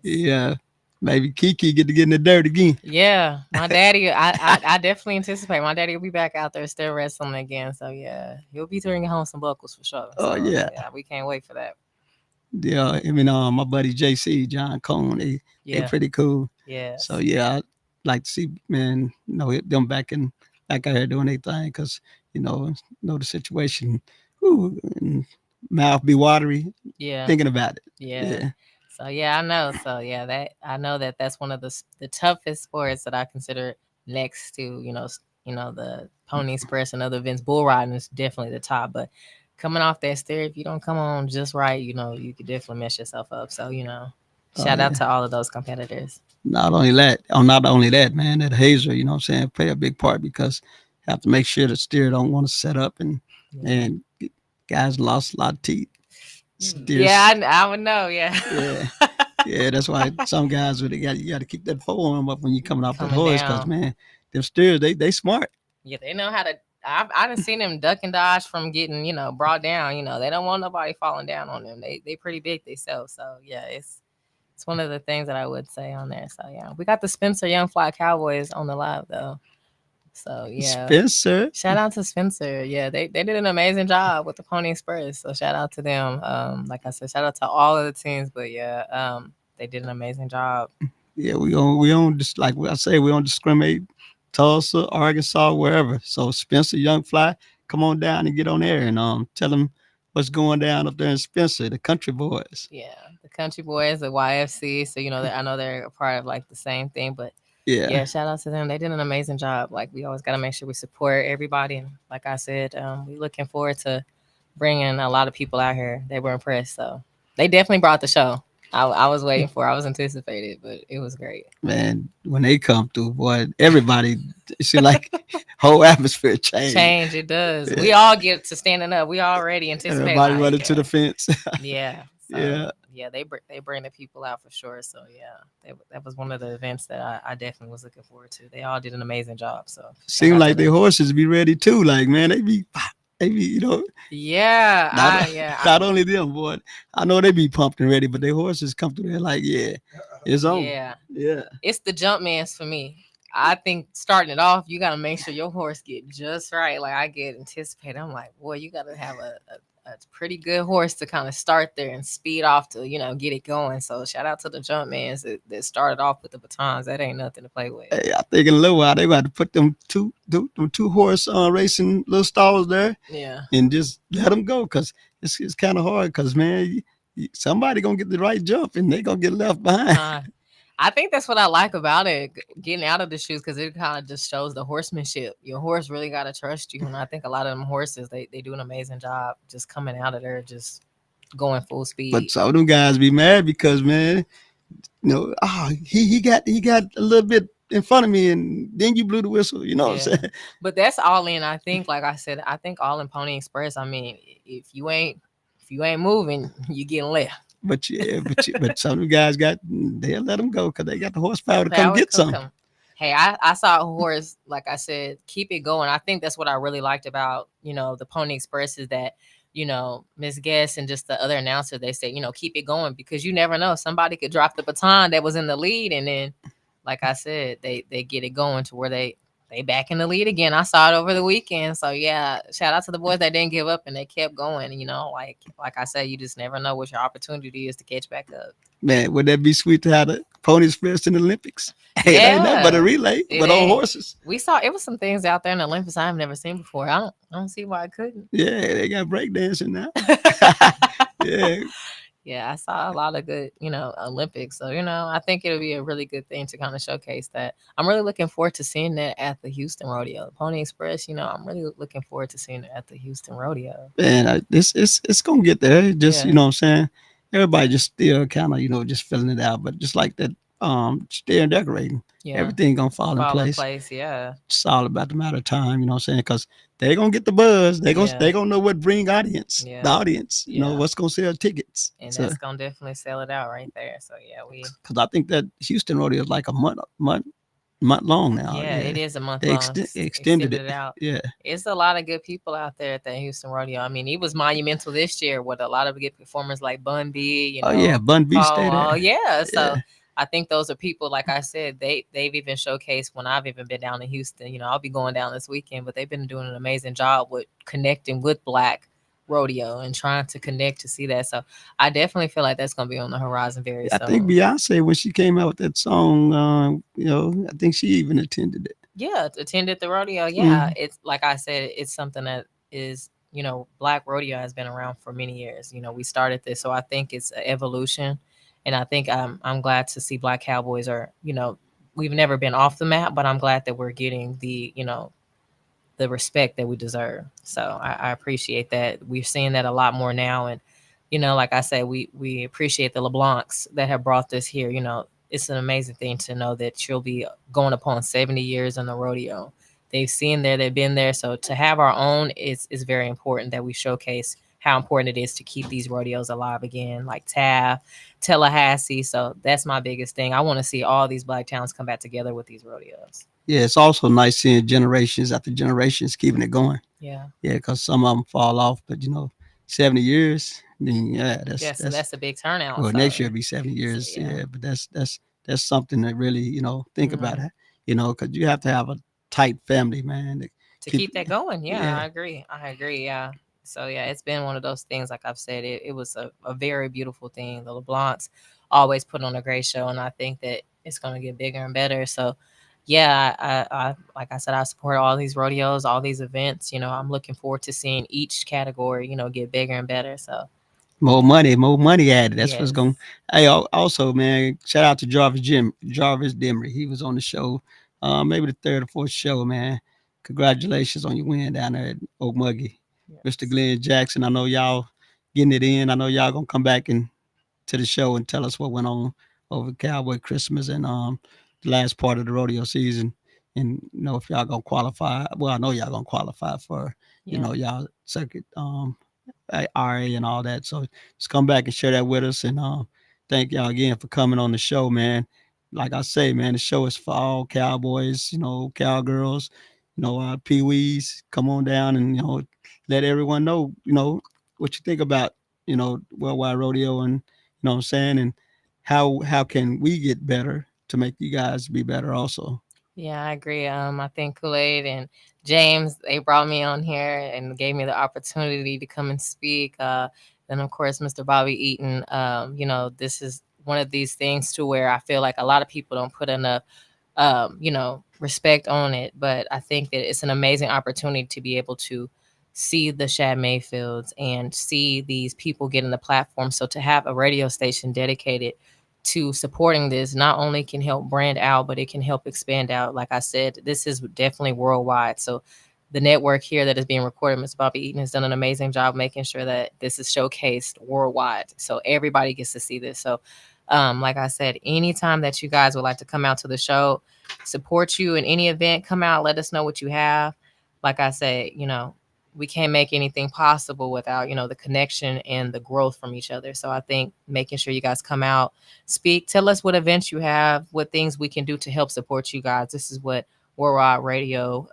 Yeah. Maybe Kiki get to get in the dirt again. Yeah. My daddy, I definitely anticipate my daddy will be back out there still wrestling again. So yeah, he'll be bringing home some buckles for sure. So, yeah. We can't wait for that. Yeah, I mean, my buddy JC, John Cone, they pretty cool. Yeah. So yeah, I'd like to see, man, them back out here doing their thing, because know the situation. Ooh, and mouth be watery. Yeah. Thinking about it. Yeah. So yeah, I know. So yeah, I know that's one of the toughest sports that I consider next to the pony express and other events. Bull riding is definitely the top, but coming off that stair, if you don't come on just right, you could definitely mess yourself up. So shout out to all of those competitors. Not only that, man, that hazer, play a big part, because you have to make sure the steer don't want to set up and guys lost a lot of teeth. Steers. Yeah, I would know. Yeah. Yeah, that's why some guys you got to keep that forearm up when you're coming off that horse, because man, them steers they smart. Yeah, they know how to. I done seen them duck and dodge from getting brought down. They don't want nobody falling down on them. They pretty big themselves. So yeah, it's one of the things that I would say on there. So yeah, we got the Spencer Young Fly Cowboys on the live though. So yeah, Spencer. Shout out to Spencer. Yeah, they did an amazing job with the Pony Express. So shout out to them. Like I said, shout out to all of the teams. But yeah, they did an amazing job. Yeah, we don't just, like I say, we don't discriminate. Tulsa, Arkansas, wherever. So Spencer Young Fly, come on down and get on there and tell them what's going down up there in Spencer, the Country Boys. Yeah, the Country Boys, the YFC. So I know they're a part of like the same thing, but. Yeah, shout out to them. They did an amazing job. Like, we always got to make sure we support everybody. And like I said, we're looking forward to bringing a lot of people out here. They were impressed. So they definitely brought the show. I was waiting for it. I was anticipated, but it was great. Man, when they come through, boy, everybody, see, like, whole atmosphere change. It does. Yeah. We all get to standing up. We already anticipate. Everybody running to the fence. Yeah. So, yeah, they bring the people out for sure. So yeah, that was one of the events that I definitely was looking forward to. They all did an amazing job. So seemed like their horses be ready too. Like, man, they be Yeah, not only them, boy. I know they be pumped and ready, but their horses come through there like, it's on. Yeah. It's the jump mans for me. I think starting it off, you got to make sure your horse get just right. Like, I get anticipated. I'm like, boy, you got to have a pretty good horse to kind of start there and speed off to, get it going. So shout out to the jump mans that started off with the batons. That ain't nothing to play with. Hey, I think in a little while they got to put them two horse racing little stalls there. Yeah. And just let them go, because it's kind of hard, because, man, somebody going to get the right jump and they going to get left behind. I think that's what I like about it, getting out of the shoes, because it kind of just shows the horsemanship. Your horse really got to trust you. And I think a lot of them horses, they do an amazing job just coming out of there, just going full speed. But some of them guys be mad because, man, he got a little bit in front of me and then you blew the whistle, what I'm saying? But that's all in, I think, like I said, I think all in Pony Express. I mean, if you ain't moving, you getting left. But some of the guys they'll let them go because they got the horsepower to come get some. Hey, I saw a horse, like I said, keep it going. I think that's what I really liked about, the Pony Express is that, Miss Guest and just the other announcer, they say, keep it going, because you never know. Somebody could drop the baton that was in the lead. And then, like I said, they get it going to where they they back in the lead again. I saw it over the weekend. So yeah, shout out to the boys that didn't give up and they kept going. You know, like I said, you just never know what your opportunity is to catch back up. Man, would that be sweet to have the ponies first in the Olympics? Hey, it ain't nothing but a relay, but on horses. We saw it was some things out there in the Olympics I've never seen before. I don't see why I couldn't. Yeah, they got breakdancing now. Yeah. Yeah, I saw a lot of good, Olympics. So, I think it'll be a really good thing to kind of showcase that. I'm really looking forward to seeing that at the Houston Rodeo. Pony Express, I'm really looking forward to seeing it at the Houston Rodeo. And it's gonna get there. Just you know what I'm saying. Everybody just still kind of just filling it out, but just like that, staring decorating. Yeah. Everything gonna fall in place. Yeah. It's all about the matter of time, you know what I'm saying? Because they're gonna get the buzz. They gonna know what bring audience. Yeah. The audience, you know, what's gonna sell tickets. And so, that's gonna definitely sell it out right there. So yeah, because I think that Houston Rodeo is like a month long now. Yeah, it is a month long. Extended it out. Yeah. It's a lot of good people out there at the Houston Rodeo. I mean, it was monumental this year with a lot of good performers like Bun B, Bun B stayed there. Oh yeah. So I think those are people, like I said, they've even showcased when I've even been down in Houston. I'll be going down this weekend, but they've been doing an amazing job with connecting with Black rodeo and trying to connect to see that. So I definitely feel like that's going to be on the horizon very soon. I think Beyonce, when she came out with that song, I think she even attended it. Yeah, attended the rodeo. Yeah, It's like I said, it's something that is, Black rodeo has been around for many years. We started this, so I think it's an evolution. And I think I'm glad to see Black Cowboys are, we've never been off the map, but I'm glad that we're getting the, the respect that we deserve. So I appreciate that. We're seeing that a lot more now. And, like I said, we appreciate the LeBlancs that have brought this here. It's an amazing thing to know that you'll be going upon 70 years in the rodeo. They've seen there, they've been there. So to have our own is very important that we showcase how important it is to keep these rodeos alive again, like Taft, Tallahassee. So that's my biggest thing. I want to see all these Black towns come back together with these rodeos. Yeah, it's also nice seeing generations after generations keeping it going. Yeah. Yeah, because some of them fall off, but 70 years. Then so that's a big turnout. Well, next year will be 70 years. So, yeah, but that's something to really think about it. Because you have to have a tight family, man, to keep that going. Yeah, I agree. Yeah. So yeah, it's been one of those things. Like I've said, it was a very beautiful thing. The LeBlancs always put on a great show, and I think that it's going to get bigger and better. So yeah, I like I said, I support all these rodeos, all these events. I'm looking forward to seeing each category, get bigger and better. So more money added. That's what's going. Hey, also, man, shout out to Jarvis Demery. He was on the show, maybe the third or fourth show, man. Congratulations on your win down there at Okmulgee. Yes. Mr. Glenn Jackson, I know y'all getting it in. I know y'all gonna come back to the show and tell us what went on over Cowboy Christmas and the last part of the rodeo season. And if y'all gonna qualify, well, I know y'all gonna qualify for y'all circuit RA and all that. So just come back and share that with us. And thank y'all again for coming on the show, man. Like I say, man, the show is for all cowboys, cowgirls, peewees. Come on down and let everyone know, what you think about, Worldwide Rodeo and, what I'm saying, and how can we get better to make you guys be better also. Yeah, I agree. I think Koolaid and James, they brought me on here and gave me the opportunity to come and speak. Then, of course, Mr. Bobby Eaton, this is one of these things too where I feel like a lot of people don't put enough, respect on it. But I think that it's an amazing opportunity to be able to see the Shad Mayfields and see these people getting the platform. So to have a radio station dedicated to supporting this not only can help brand out, but it can help expand out. Like I said, this is definitely worldwide. So the network here that is being recorded, Mr. Bobby Eaton has done an amazing job making sure that this is showcased worldwide. So everybody gets to see this. So like I said, anytime that you guys would like to come out to the show, support you in any event, come out, let us know what you have. Like I said, we can't make anything possible without, the connection and the growth from each other. So I think making sure you guys come out, speak, tell us what events you have, what things we can do to help support you guys. This is what Worldwide Radio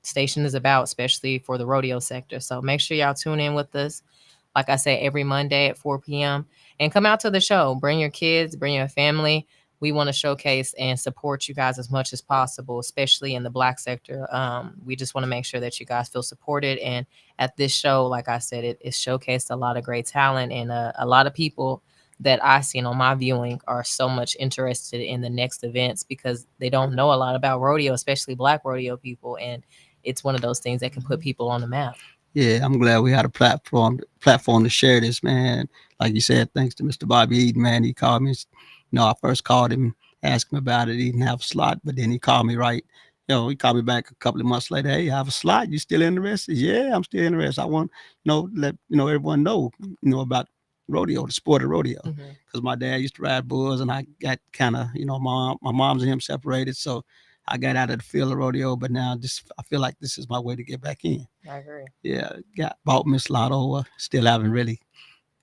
station is about, especially for the rodeo sector. So make sure y'all tune in with us. Like I said, every Monday at 4 p.m. and come out to the show. Bring your kids, bring your family. we want to showcase and support you guys as much as possible, especially in the Black sector. We just want to make sure that you guys feel supported. And at this show, like I said, it showcased a lot of great talent, and a lot of people that I seen on my viewing are so much interested in the next events because they don't know a lot about rodeo, especially Black rodeo people. And it's one of those things that can put people on the map. Yeah, I'm glad we had a platform to share this, man. Like you said, thanks to Mr. Bobby Eaton, man. He called me. I first called him, asked him about it. He didn't have a slot, but then he called me right. He called me back a couple of months later. Hey, I have a slot. You still interested? Yeah, I'm still interested. I want, let everyone know, about rodeo, the sport of rodeo. Because my dad used to ride bulls, and I got kind of, my mom's and him separated, so I got out of the field of rodeo. But now, I feel like this is my way to get back in. I agree. Yeah, bought Miss Lotto. Still haven't really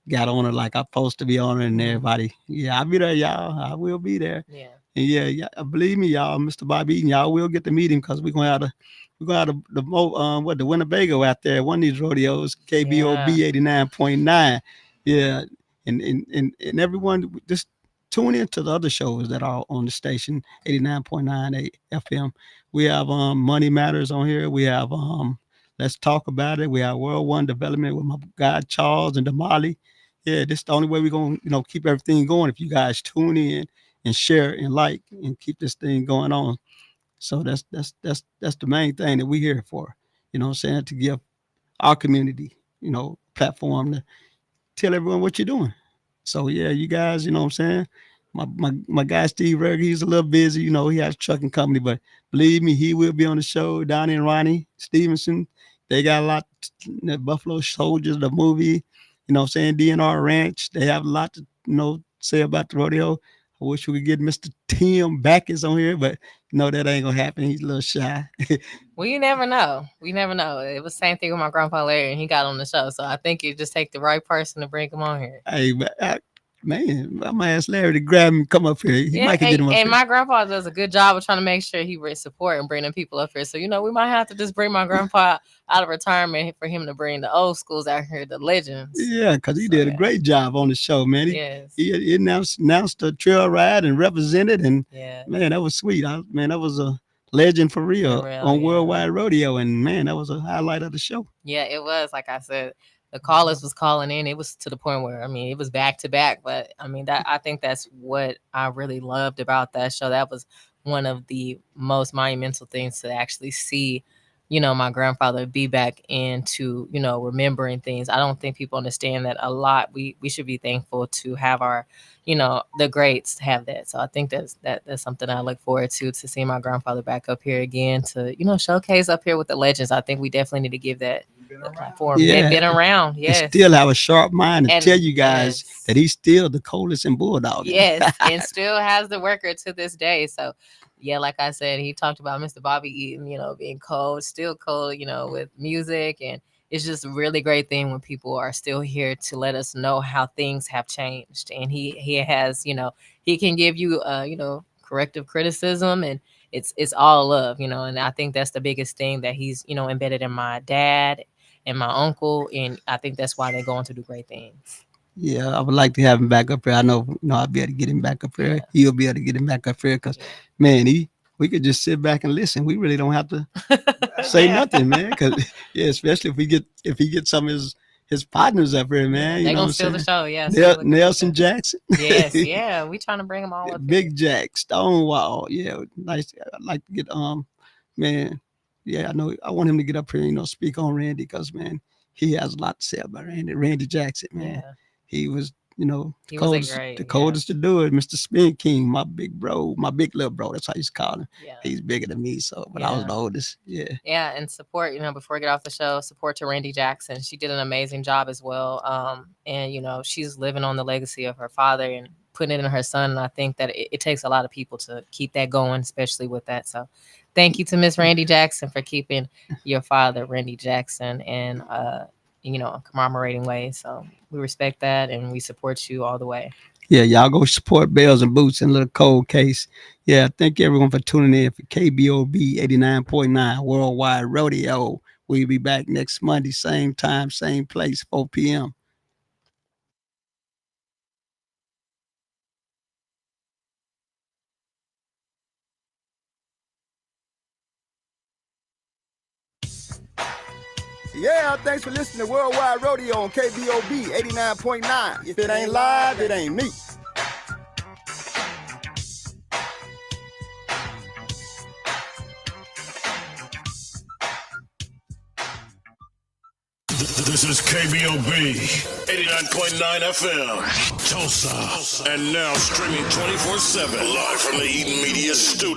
got on her like I'm supposed to be on her, and everybody. Yeah, I'll be there, y'all. I will be there. Yeah. And yeah, believe me, y'all, Mr. Bobby Eaton, y'all will get to meet him because we're gonna have the Winnebago out there. One of these rodeos, KBOB 89.9. Yeah, and everyone just tune into the other shows that are on the station 89.9 FM. We have Money Matters on here. We have Let's Talk About It. We have World One Development with my guy Charles and Damali. Yeah, this is the only way we're gonna keep everything going if you guys tune in and share and like and keep this thing going on. So that's the main thing that we're here for. You know what I'm saying? To give our community, platform to tell everyone what you're doing. So yeah, you guys, you know what I'm saying? My guy Steve Berger, he's a little busy, he has a trucking company, but believe me, he will be on the show. Donnie and Ronnie Stevenson, they got a lot. Buffalo Soldiers, the movie, you know what I'm saying? DNR Ranch, they have a lot to say about the rodeo. I wish we could get Mr. Tim Backus on here, but that ain't gonna happen. He's a little shy. Well, you never know. We never know. It was the same thing with my grandpa Larry, and he got on the show. So I think you just take the right person to bring him on here. Hey, man, I'm gonna ask Larry to grab him, come up here. He might get him up here. And my grandpa does a good job of trying to make sure he brings support and bringing people up here. So we might have to just bring my grandpa out of retirement for him to bring the old schools out here, the legends. Yeah, because he did a great job on the show, man. He announced the trail ride and represented, and man, that was sweet. That was a legend for real on Worldwide Rodeo, and man, that was a highlight of the show. Yeah, it was. Like I said, the callers was calling in. It was to the point where it was back to back. But I think that's what I really loved about that show. That was one of the most monumental things to actually see. My grandfather be back into remembering things. I don't think people understand that a lot. We should be thankful to have our the greats have that. So I think that's something I look forward to see my grandfather back up here again to showcase up here with the legends. I think we definitely need to give that platform. Yeah, been around. Yes, and still have a sharp mind and tell you guys that he's still the coldest in bulldog. Yes, and still has the record to this day. So yeah, like I said, he talked about Mr. Bobby Eaton, being cold, still cold, with music. And it's just a really great thing when people are still here to let us know how things have changed. And he has, he can give you, corrective criticism, and it's all love, and I think that's the biggest thing that he's, embedded in my dad and my uncle. And I think that's why they're going to do great things. Yeah, I would like to have him back up here. I know, I'll be able to get him back up here. Yeah. He'll be able to get him back up here because, man, we could just sit back and listen. We really don't have to say nothing, man. Because especially if he gets some of his partners up here, man. They're gonna steal the show, Nelson Jackson. Yes, yeah, we trying to bring them all up. Big Jack, Stonewall, yeah, nice. I'd like to get man. Yeah, I know. I want him to get up here, speak on Randy because, man, he has a lot to say about Randy Jackson, man. Yeah. He was, the coldest to do it. Mr. Spin King, my big little bro. That's how he's called him. Yeah. He's bigger than me, but I was the oldest. Yeah. Yeah, and support, before we get off the show, support to Randy Jackson. She did an amazing job as well. And, she's living on the legacy of her father and putting it in her son. And I think that it takes a lot of people to keep that going, especially with that. So thank you to Miss Randy Jackson for keeping your father, Randy Jackson, and a commemorating way. So we respect that and we support you all the way. Yeah, y'all go support Bells and Boots and Little Cold Case. Yeah, thank everyone for tuning in for KBOB 89.9 Worldwide Rodeo. We'll be back next Monday, same time, same place, 4 p.m. Yeah, thanks for listening to Worldwide Rodeo on KBOB 89.9. If it ain't live, it ain't me. This is KBOB 89.9 FM, Tulsa. And now streaming 24/7 live from the Eden Media Studio.